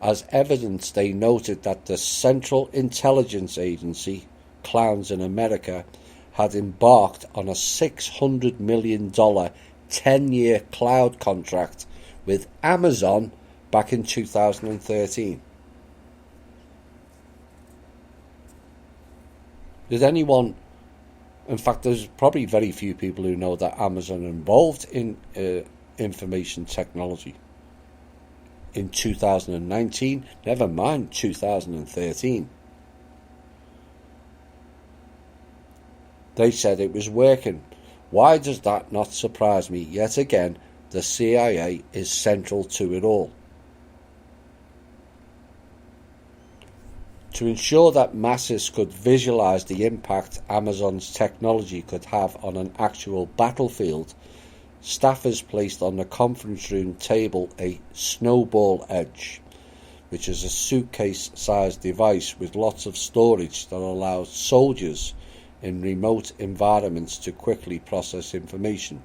as evidence they noted that the Central Intelligence Agency, clowns in America, had embarked on a $600 million 10-year cloud contract with Amazon back in 2013. Did anyone, in fact there's probably very few people who know that Amazon are involved in information technology in 2019, never mind 2013. They said it was working. Why does that not surprise me? Yet again, the CIA is central to it all. To ensure that masses could visualize the impact Amazon's technology could have on an actual battlefield, staffers placed on the conference room table a snowball edge, which is a suitcase-sized device with lots of storage that allows soldiers in remote environments to quickly process information.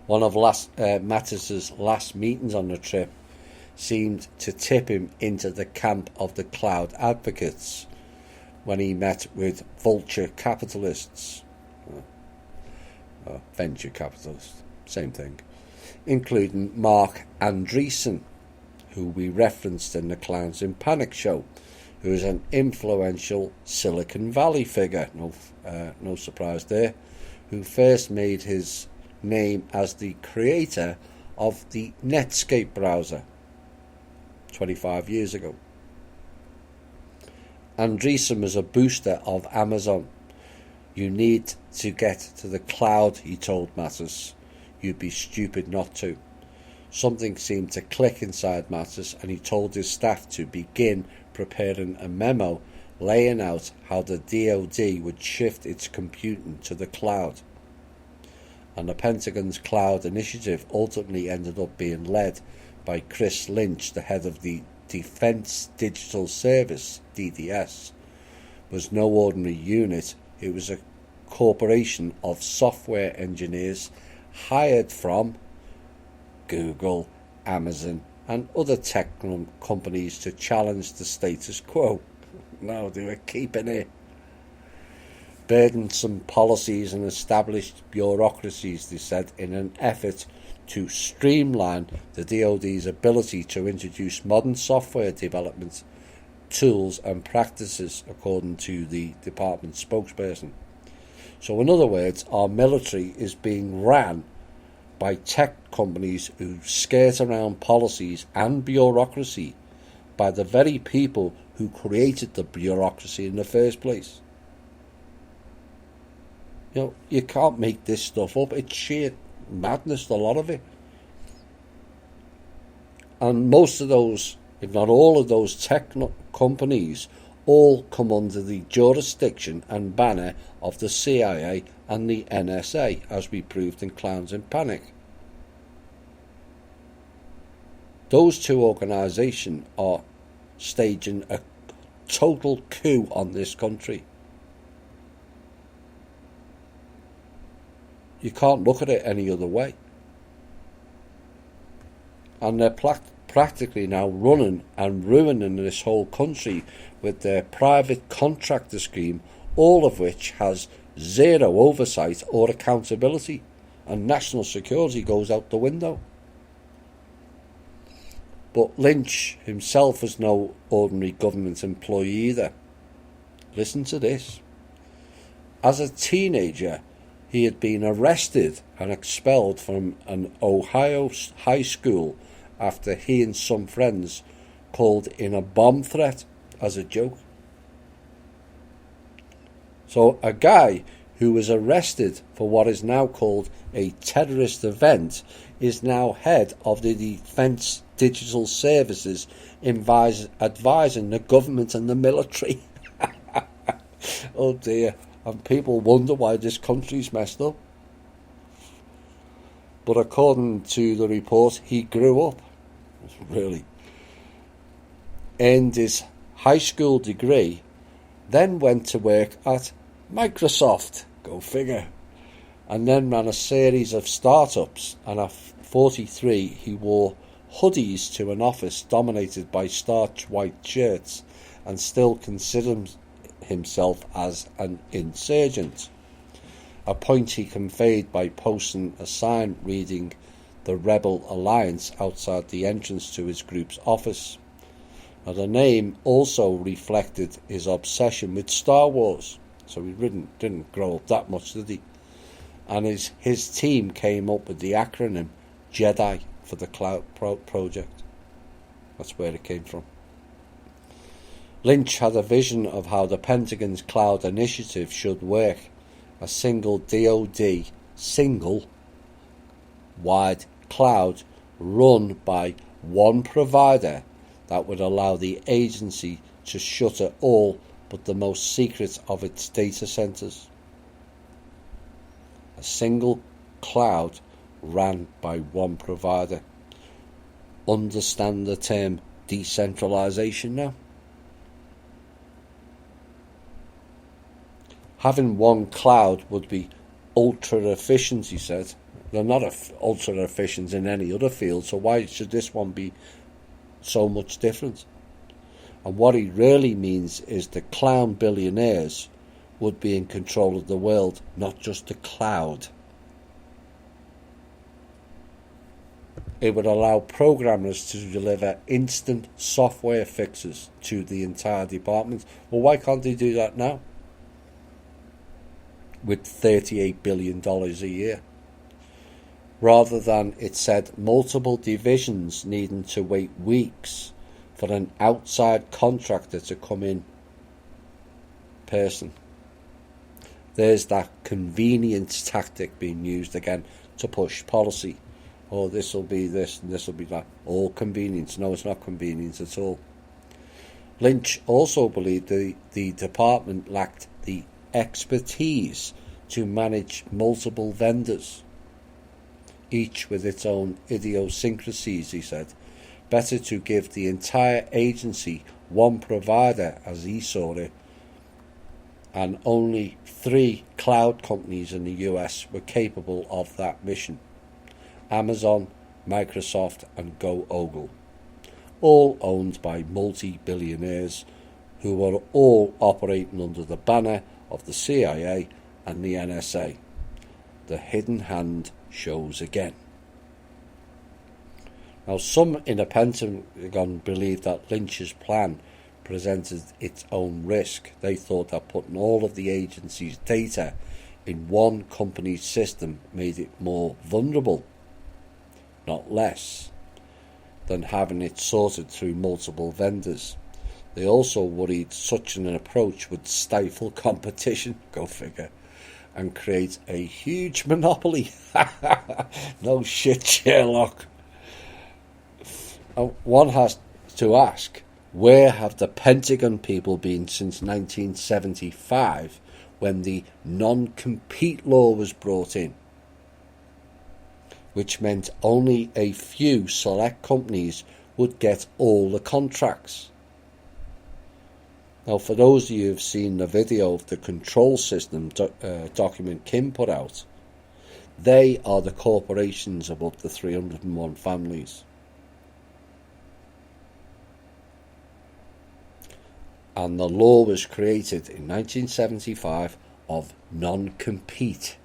One of Mattis's last meetings on the trip seemed to tip him into the camp of the cloud advocates when he met with vulture capitalists, venture capitalists, same thing, including Mark Andreessen, who we referenced in the Clowns in Panic show, who is an influential Silicon Valley figure, no surprise there, who first made his name as the creator of the Netscape browser 25 years ago. Andreessen was a booster of Amazon. You need to get to the cloud, he told Mattis. You'd be stupid not to. Something seemed to click inside Mattis, and he told his staff to begin preparing a memo laying out how the DoD would shift its computing to the cloud. And the Pentagon's cloud initiative ultimately ended up being led by Chris Lynch, the head of the Defense Digital Service, DDS. Was no ordinary unit. It was a corporation of software engineers hired from Google, Amazon and other tech companies to challenge the status quo. No, they were keeping it. Burdensome policies and established bureaucracies, they said, in an effort to streamline the DoD's ability to introduce modern software development tools and practices, according to the department spokesperson. So in other words, our military is being ran by tech companies who skirt around policies and bureaucracy by the very people who created the bureaucracy in the first place. You know, you can't make this stuff up. It's sheer madness, a lot of it. And most of those, if not all of those tech companies, all come under the jurisdiction and banner of the CIA and the NSA, as we proved in Clowns in Panic. Those two organisations are staging a total coup on this country. You can't look at it any other way. And they're practically now running and ruining this whole country with their private contractor scheme, all of which has zero oversight or accountability, and national security goes out the window. But Lynch himself was no ordinary government employee either. Listen to this. As a teenager, he had been arrested and expelled from an Ohio high school after he and some friends called in a bomb threat as a joke. So a guy who was arrested for what is now called a terrorist event is now head of the Defense Digital Services, advising the government and the military. Oh dear. And people wonder why this country's messed up. But according to the report, he grew up, really, earned his high school degree, then went to work at Microsoft, go figure, and then ran a series of startups, and at 43 he wore hoodies to an office dominated by starched white shirts and still considers himself as an insurgent, a point he conveyed by posting a sign reading "The Rebel Alliance" outside the entrance to his group's office. Now, the name also reflected his obsession with Star Wars, so he didn't grow up that much, did he? And his team came up with the acronym JEDI for the Cloud Project. That's where it came from. Lynch had a vision of how the Pentagon's cloud initiative should work, a single DoD, single-wide cloud run by one provider that would allow the agency to shutter all but the most secret of its data centers. A single cloud ran by one provider. Understand the term decentralisation now. Having one cloud would be ultra efficient, he said. They're not ultra efficient in any other field, so why should this one be so much different? And what he really means is the clown billionaires would be in control of the world, not just the cloud. It would allow programmers to deliver instant software fixes to the entire department. Well, why can't they do that now? With $38 billion a year. Rather than, it said, multiple divisions needing to wait weeks for an outside contractor to come in person. There's that convenience tactic being used again to push policy. Oh, this will be this and this will be that. All convenience. No, it's not convenience at all. Lynch also believed the department lacked the expertise to manage multiple vendors, each with its own idiosyncrasies, he said. Better to give the entire agency one provider, as he saw it, and only 3 cloud companies in the US were capable of that mission: Amazon, Microsoft and Google, all owned by multi-billionaires who were all operating under the banner of the CIA and the NSA. The hidden hand shows again. Now, some in the Pentagon believed that Lynch's plan presented its own risk. They thought that putting all of the agency's data in one company's system made it more vulnerable, not less, than having it sorted through multiple vendors. They also worried such an approach would stifle competition, go figure, and create a huge monopoly. No shit, Sherlock. One has to ask, where have the Pentagon people been since 1975 when the non-compete law was brought in, which meant only a few select companies would get all the contracts? Now, for those of you who've seen the video of the control system document Kim put out, they are the corporations of up to 301 families. And the law was created in 1975 of non-compete.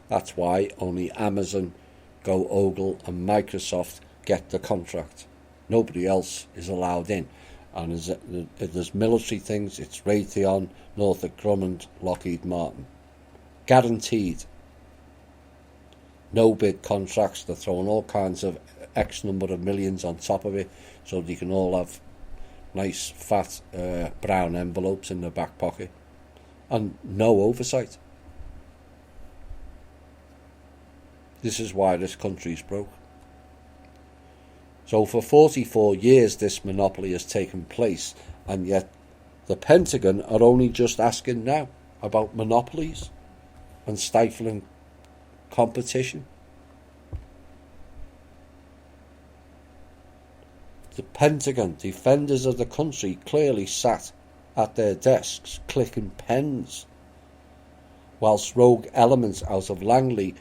That's why only Amazon, Google and Microsoft get the contract. Nobody else is allowed in. And if there's military things, it's Raytheon, Northrop Grumman, Lockheed Martin. Guaranteed. No bid contracts. They're throwing all kinds of X number of millions on top of it so they can all have nice fat brown envelopes in their back pocket. And no oversight. This is why this country's broke. So for 44 years this monopoly has taken place, and yet the Pentagon are only just asking now about monopolies and stifling competition. The Pentagon, defenders of the country, clearly sat at their desks clicking pens, whilst rogue elements out of Langley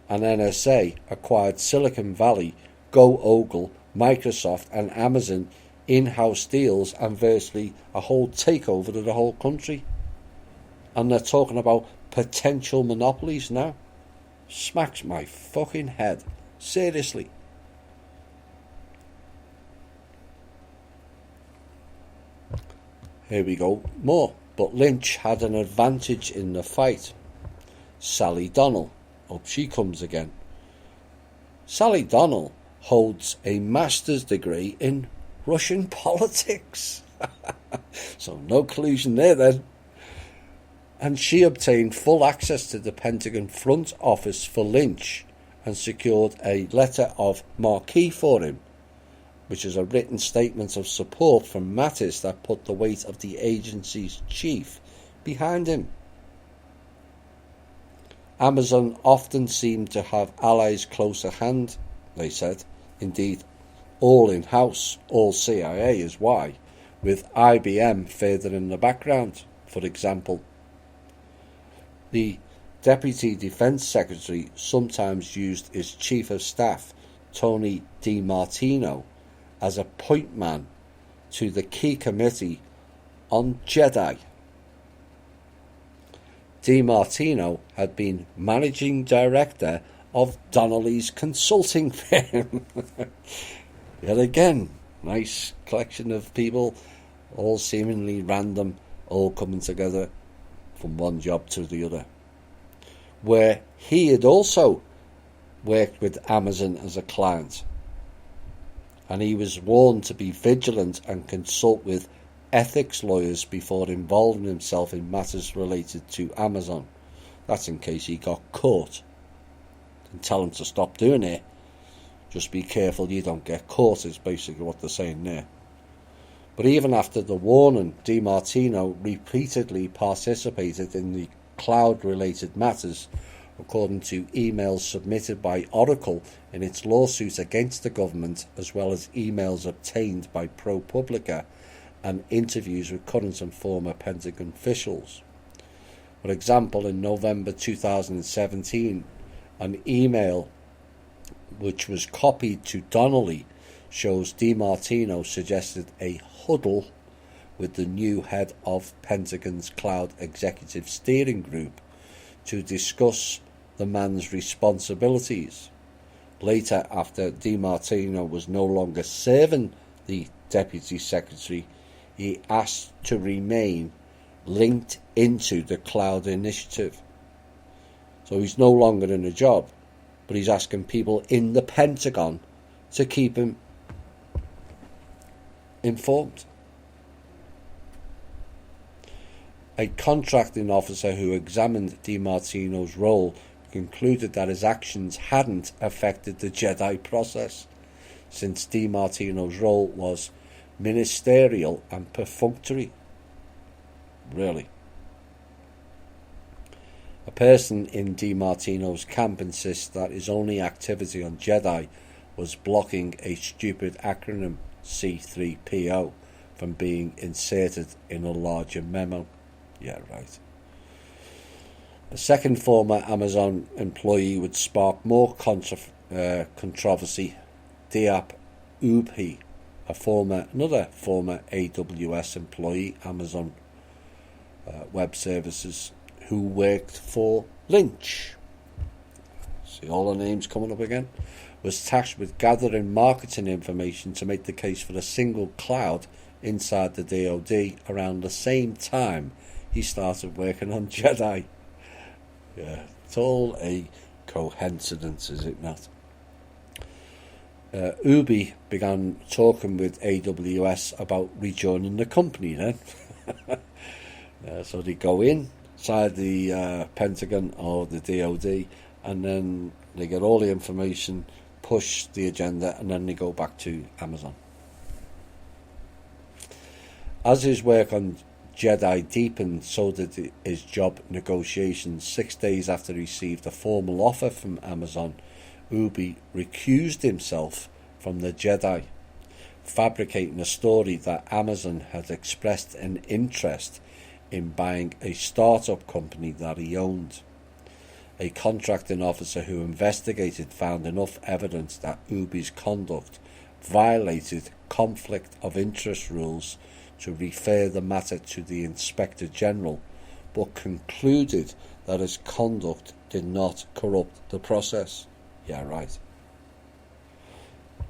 and NSA acquired Silicon Valley, Google, Microsoft and Amazon in-house deals and virtually a whole takeover of the whole country. And they're talking about potential monopolies now. Smacks my fucking head. Seriously. Here we go. More. But Lynch had an advantage in the fight. Sally Donnell. Up she comes again. Sally Donnell holds a master's degree in Russian politics. So no collusion there then. And she obtained full access to the Pentagon front office for Lynch and secured a letter of marque for him, which is a written statement of support from Mattis that put the weight of the agency's chief behind him. Amazon often seemed to have allies close at hand, they said. Indeed, all in-house, all CIA is why, with IBM further in the background, for example. The Deputy Defence Secretary sometimes used his Chief of Staff, Tony DiMartino, as a point man to the key committee on Jedi. DiMartino had been managing director of Donnelly's consulting firm. Yet again, nice collection of people, all seemingly random, all coming together from one job to the other. Where he had also worked with Amazon as a client, and he was warned to be vigilant and consult with ethics lawyers before involving himself in matters related to Amazon. That's in case he got caught. And tell him to stop doing it. Just be careful you don't get caught, is basically what they're saying there. But even after the warning, DiMartino repeatedly participated in the cloud-related matters, according to emails submitted by Oracle in its lawsuit against the government, as well as emails obtained by ProPublica and interviews with current and former Pentagon officials. For example, in November 2017, an email which was copied to Donnelly shows DiMartino suggested a huddle with the new head of Pentagon's Cloud Executive Steering Group to discuss the man's responsibilities. Later, after DiMartino was no longer serving the Deputy Secretary, he asked to remain linked into the cloud initiative. So he's no longer in a job, but he's asking people in the Pentagon to keep him informed. A contracting officer who examined DiMartino's role concluded that his actions hadn't affected the Jedi process, since DiMartino's role was ministerial and perfunctory. Really? A person in DiMartino's camp insists that his only activity on Jedi was blocking a stupid acronym C3PO from being inserted in a larger memo. Yeah, right. A second former Amazon employee would spark more controversy. Diap Ubhi, another former AWS employee, Amazon Web Services, who worked for Lynch. See all the names coming up again. Was tasked with gathering marketing information to make the case for a single cloud inside the DoD around the same time he started working on Jedi. Yeah, it's all a coincidence, is it not? Ubi began talking with AWS about rejoining the company then. So they go inside the Pentagon or the DoD, and then they get all the information, push the agenda, and then they go back to Amazon. As his work on Jedi deepened, so did his job negotiations. 6 days after he received a formal offer from Amazon, Ubi recused himself from the Jedi, fabricating a story that Amazon had expressed an interest in buying a startup company that he owned. A contracting officer who investigated found enough evidence that Ubi's conduct violated conflict of interest rules to refer the matter to the Inspector General, but concluded that his conduct did not corrupt the process. Yeah, right.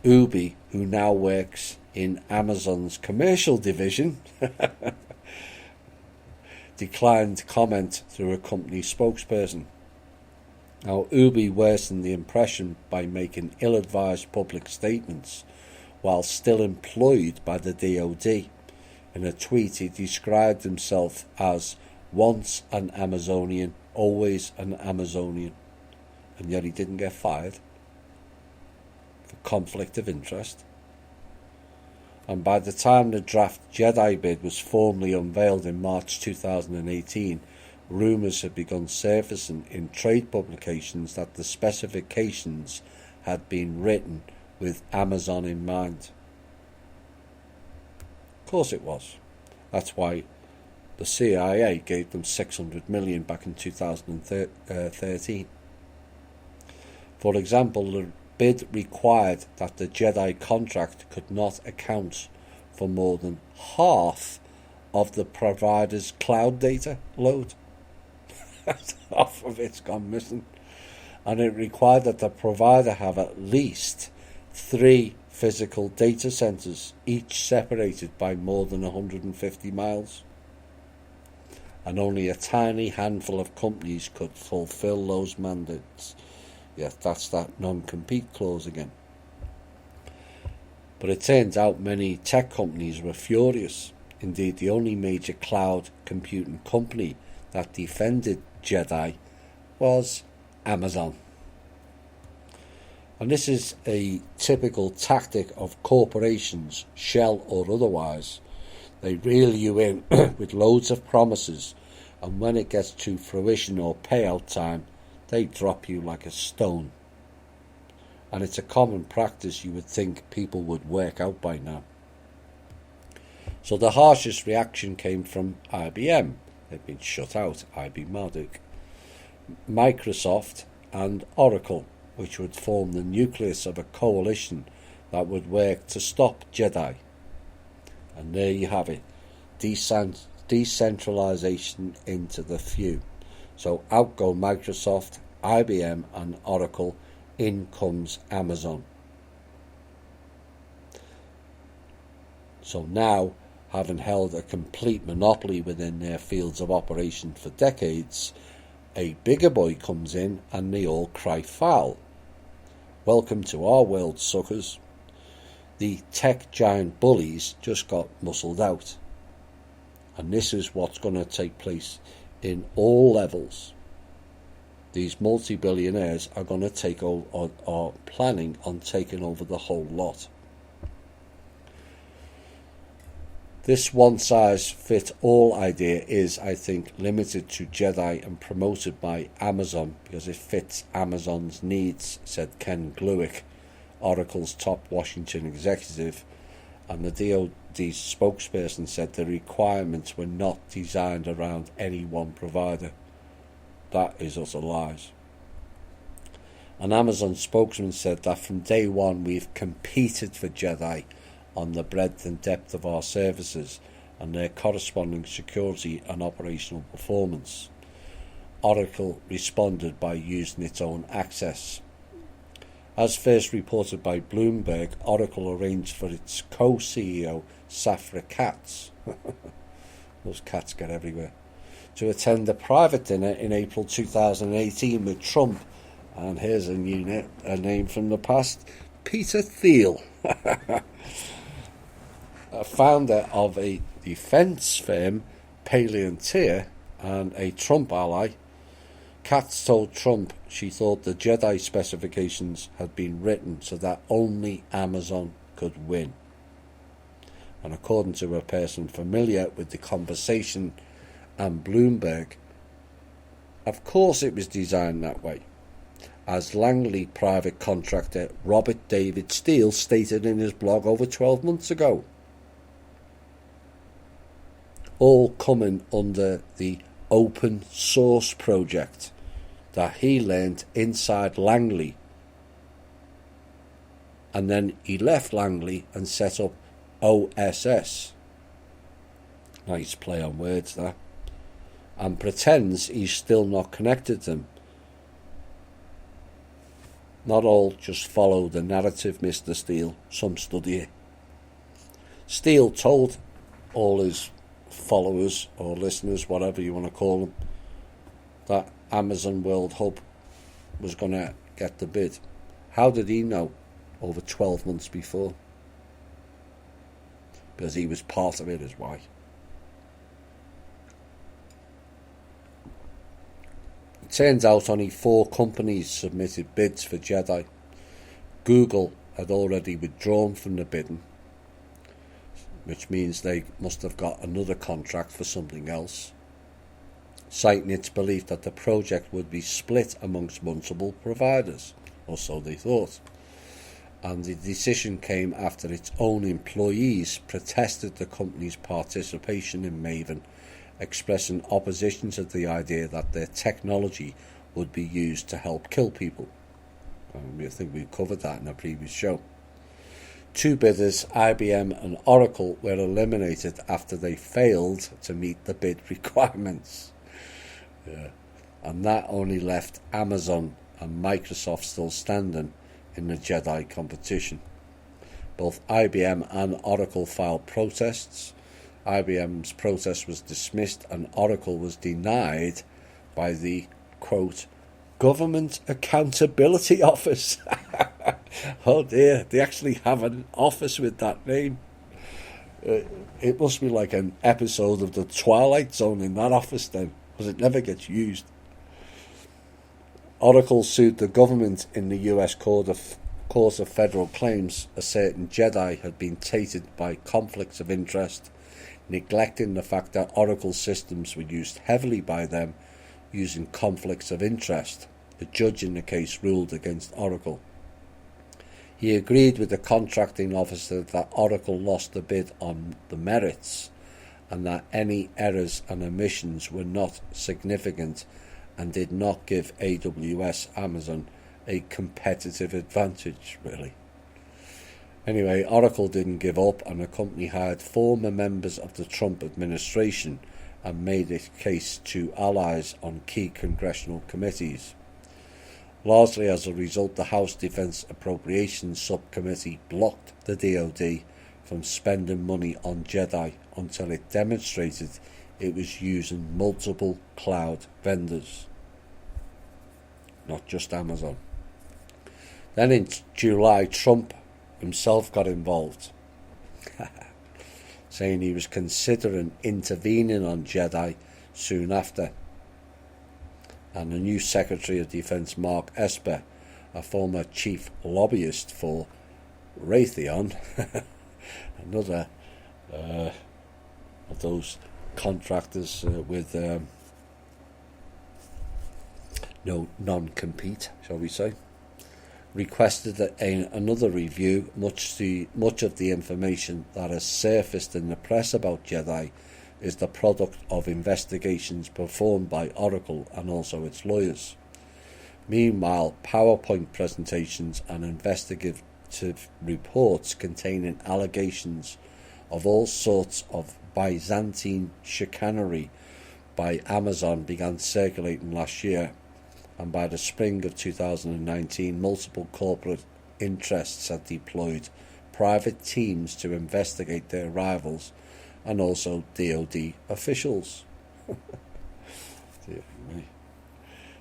Ubi, who now works in Amazon's commercial division, declined comment through a company spokesperson. Now, Ubi worsened the impression by making ill-advised public statements while still employed by the DoD. In a tweet, he described himself as once an Amazonian, always an Amazonian, and yet he didn't get fired for conflict of interest. And by the time the draft Jedi bid was formally unveiled in March 2018, rumours had begun surfacing in trade publications that the specifications had been written with Amazon in mind. Of course it was. That's why the CIA gave them $600 million back in 2013. For example, the bid required that the Jedi contract could not account for more than half of the provider's cloud data load. Half of it's gone missing. And it required that the provider have at least 3 physical data centers, each separated by more than 150 miles. And only a tiny handful of companies could fulfill those mandates. Yeah, that's that non-compete clause again. But it turns out many tech companies were furious. Indeed, the only major cloud computing company that defended Jedi was Amazon. And this is a typical tactic of corporations, shell or otherwise. They reel you in with loads of promises, and when it gets to fruition or payout time, they drop you like a stone. And it's a common practice you would think people would work out by now. So the harshest reaction came from IBM. They've been shut out, IB Marduk, Microsoft and Oracle, which would form the nucleus of a coalition that would work to stop Jedi. And there you have it, decentralization into the few. So out go Microsoft, IBM and Oracle, in comes Amazon. So now, having held a complete monopoly within their fields of operation for decades, a bigger boy comes in and they all cry foul. Welcome to our world, suckers. The tech giant bullies just got muscled out. And this is what's going to take place in all levels. These multi-billionaires are going to take over, or are planning on taking over the whole lot. This one-size-fits-all idea is, I think, limited to Jedi and promoted by Amazon because it fits Amazon's needs, said Ken Gluick, Oracle's top Washington executive, and the DoD spokesperson said the requirements were not designed around any one provider. That is utter lies. An Amazon spokesman said that from day one we've competed for Jedi on the breadth and depth of our services and their corresponding security and operational performance. Oracle responded by using its own access. As first reported by Bloomberg, Oracle arranged for its co-CEO, Safra Catz, those cats get everywhere, to attend a private dinner in April 2018 with Trump. And here's a name from the past, Peter Thiel, a founder of a defence firm, Palantir, and a Trump ally. Katz told Trump she thought the Jedi specifications had been written so that only Amazon could win. And according to a person familiar with the conversation and Bloomberg, of course it was designed that way, as Langley private contractor Robert David Steele stated in his blog over 12 months ago. All coming under the open source project that he learned inside Langley. And then he left Langley and set up OSS. Nice play on words there. And pretends he's still not connected to them. Not all just follow the narrative, Mr. Steele. Some study it. Steele told all his followers or listeners, whatever you want to call them, that Amazon World Hub was going to get the bid. How did he know over 12 months before? Because he was part of it, is why. It turns out only 4 companies submitted bids for Jedi. Google had already withdrawn from the bidding, which means they must have got another contract for something else, citing its belief that the project would be split amongst multiple providers, or so they thought. and the decision came after its own employees protested the company's participation in Maven, expressing opposition to the idea that their technology would be used to help kill people. I think we covered that in a previous show. Two bidders, IBM and Oracle, were eliminated after they failed to meet the bid requirements. And that only left Amazon and Microsoft still standing in the Jedi competition. Both IBM and Oracle filed protests. IBM's protest was dismissed and Oracle was denied by the, quote, Government Accountability Office. Oh dear, they actually have an office with that name. It must be like an episode of the Twilight Zone in that office then, because it never gets used. Oracle sued the government in the US Court of Federal Claims, asserting Jedi had been tainted by conflicts of interest, neglecting the fact that Oracle systems were used heavily by them using conflicts of interest. The judge in the case ruled against Oracle. He agreed with the contracting officer that Oracle lost the bid on the merits and that any errors and omissions were not significant and did not give AWS Amazon a competitive advantage, really. Anyway, Oracle didn't give up, and the company hired former members of the Trump administration and made its case to allies on key congressional committees. Largely as a result, the House Defense Appropriations Subcommittee blocked the DoD from spending money on Jedi until it demonstrated it was using multiple cloud vendors, not just Amazon. Then in July, Trump himself got involved, saying he was considering intervening on Jedi soon after. And the new Secretary of Defense, Mark Esper, a former chief lobbyist for Raytheon, another of those contractors with no non-compete, shall we say, requested another review. Much of the information that has surfaced in the press about Jedi is the product of investigations performed by Oracle and also its lawyers. Meanwhile, PowerPoint presentations and investigative reports containing allegations of all sorts of Byzantine chicanery by Amazon began circulating last year, and by the spring of 2019, multiple corporate interests had deployed private teams to investigate their rivals and also DoD officials.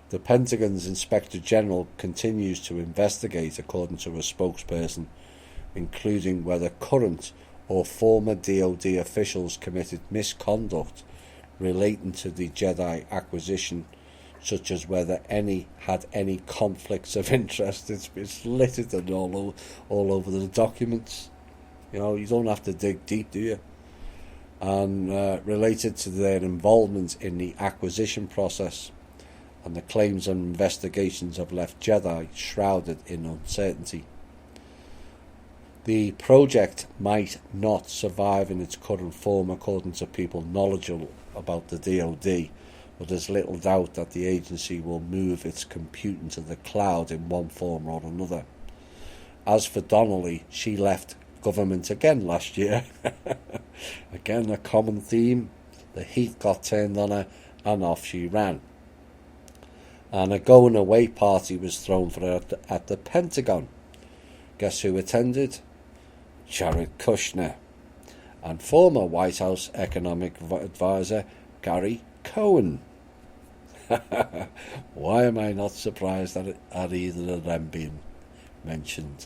The Pentagon's Inspector General continues to investigate, according to a spokesperson, including whether current or former DoD officials committed misconduct relating to the Jedi acquisition, such as whether any had any conflicts of interest. It's littered all over the documents. You know, you don't have to dig deep, do you? And related to their involvement in the acquisition process, and the claims and investigations have left Jedi shrouded in uncertainty. The project might not survive in its current form, according to people knowledgeable about the DoD, but there's little doubt that the agency will move its computing to the cloud in one form or another. As for Donnelly, she left government again last year. Again, a common theme. The heat got turned on her and off she ran. And a going away party was thrown for her at the Pentagon. Guess who attended? Jared Kushner and former White House economic advisor Gary Cohen. Why am I not surprised at either of them being mentioned?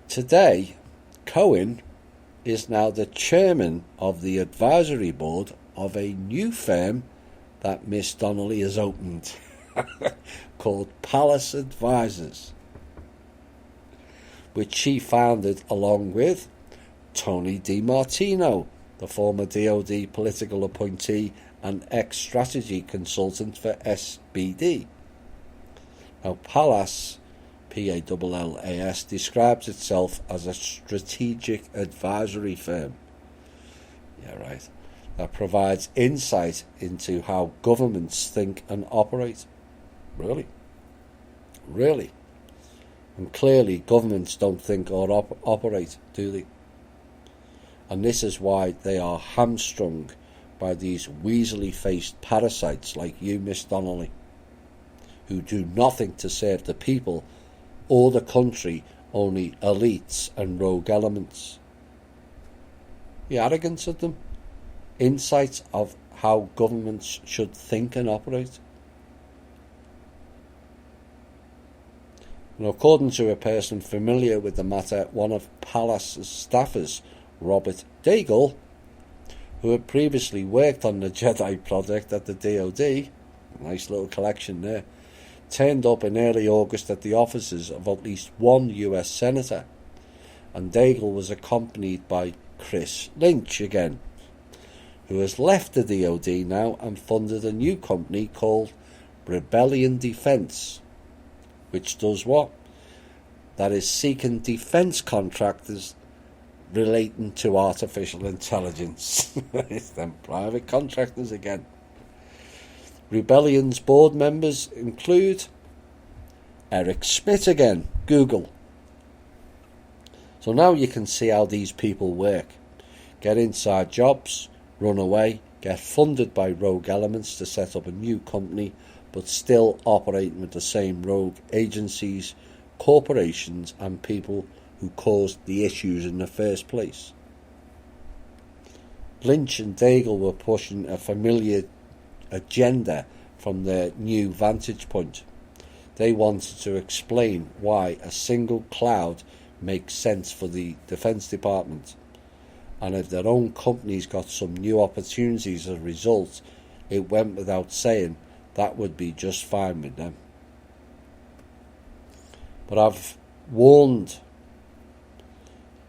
Today, Cohen is now the chairman of the advisory board of a new firm that Miss Donnelly has opened called Palace Advisors, which she founded along with Tony DiMartino, the former DoD political appointee and ex-strategy consultant for SBD. Now, Palace PALLAS, describes itself as a strategic advisory firm. Yeah, right. That provides insight into how governments think and operate. Really? Really? And clearly governments don't think or operate, do they? And this is why they are hamstrung by these weaselly-faced parasites like you, Miss Donnelly, who do nothing to serve the people or the country, only elites and rogue elements. The arrogance of them, insights of how governments should think and operate. And according to a person familiar with the matter, one of Pallas's staffers, Robert Daigle, who had previously worked on the Jedi project at the DoD, nice little collection there, turned up in early August at the offices of at least one US senator, and Daigle was accompanied by Chris Lynch again, who has left the DoD now and funded a new company called Rebellion Defense, which does what? That is seeking defense contractors relating to artificial intelligence. It's them private contractors again. Rebellion's board members include Eric Schmidt again, Google. So now you can see how these people work. Get inside jobs, run away, get funded by rogue elements to set up a new company, but still operating with the same rogue agencies, corporations and people who caused the issues in the first place. Lynch and Daigle were pushing a familiar agenda from their new vantage point. They wanted to explain why a single cloud makes sense for the Defense Department, and if their own companies got some new opportunities as a result, it went without saying that would be just fine with them. But I've warned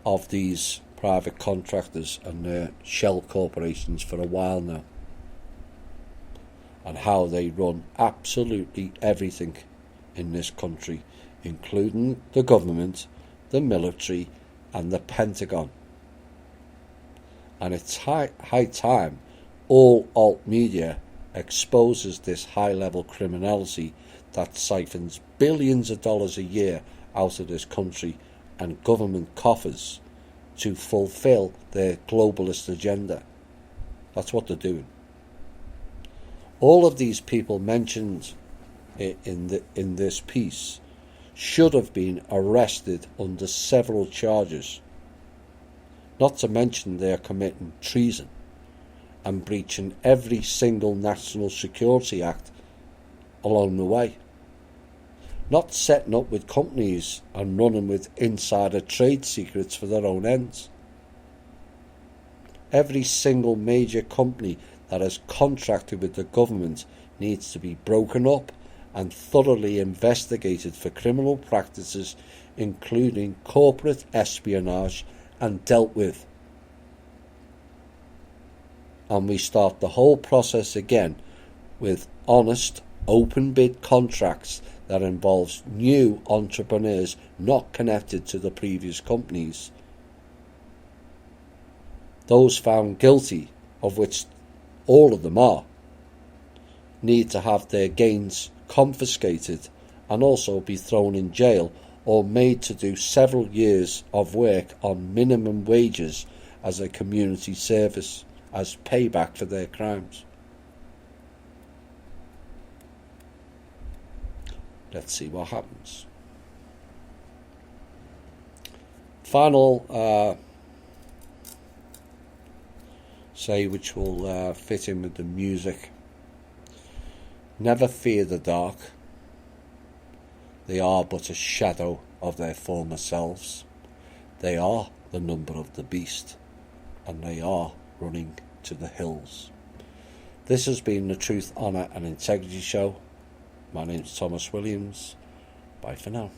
of these private contractors and their shell corporations for a while now, and how they run absolutely everything in this country, including the government, the military and the Pentagon. And it's high time all alt media exposes this high-level criminality that siphons billions of dollars a year out of this country and government coffers to fulfill their globalist agenda. That's what they're doing. All of these people mentioned in this piece should have been arrested under several charges, not to mention they are committing treason and breaching every single National Security Act along the way, not setting up with companies and running with insider trade secrets for their own ends. Every single major company that has contracted with the government needs to be broken up and thoroughly investigated for criminal practices, including corporate espionage, and dealt with. And we start the whole process again with honest, open bid contracts that involves new entrepreneurs not connected to the previous companies. Those found guilty, of which all of them are, need to have their gains confiscated and also be thrown in jail or made to do several years of work on minimum wages as a community service as payback for their crimes. Let's see what happens. Final say, which will fit in with the music. Never fear the dark. They are but a shadow of their former selves. They are the number of the beast, and they are running to the hills. This has been the Truth, Honour and Integrity Show. My name's Thomas Williams. Bye for now.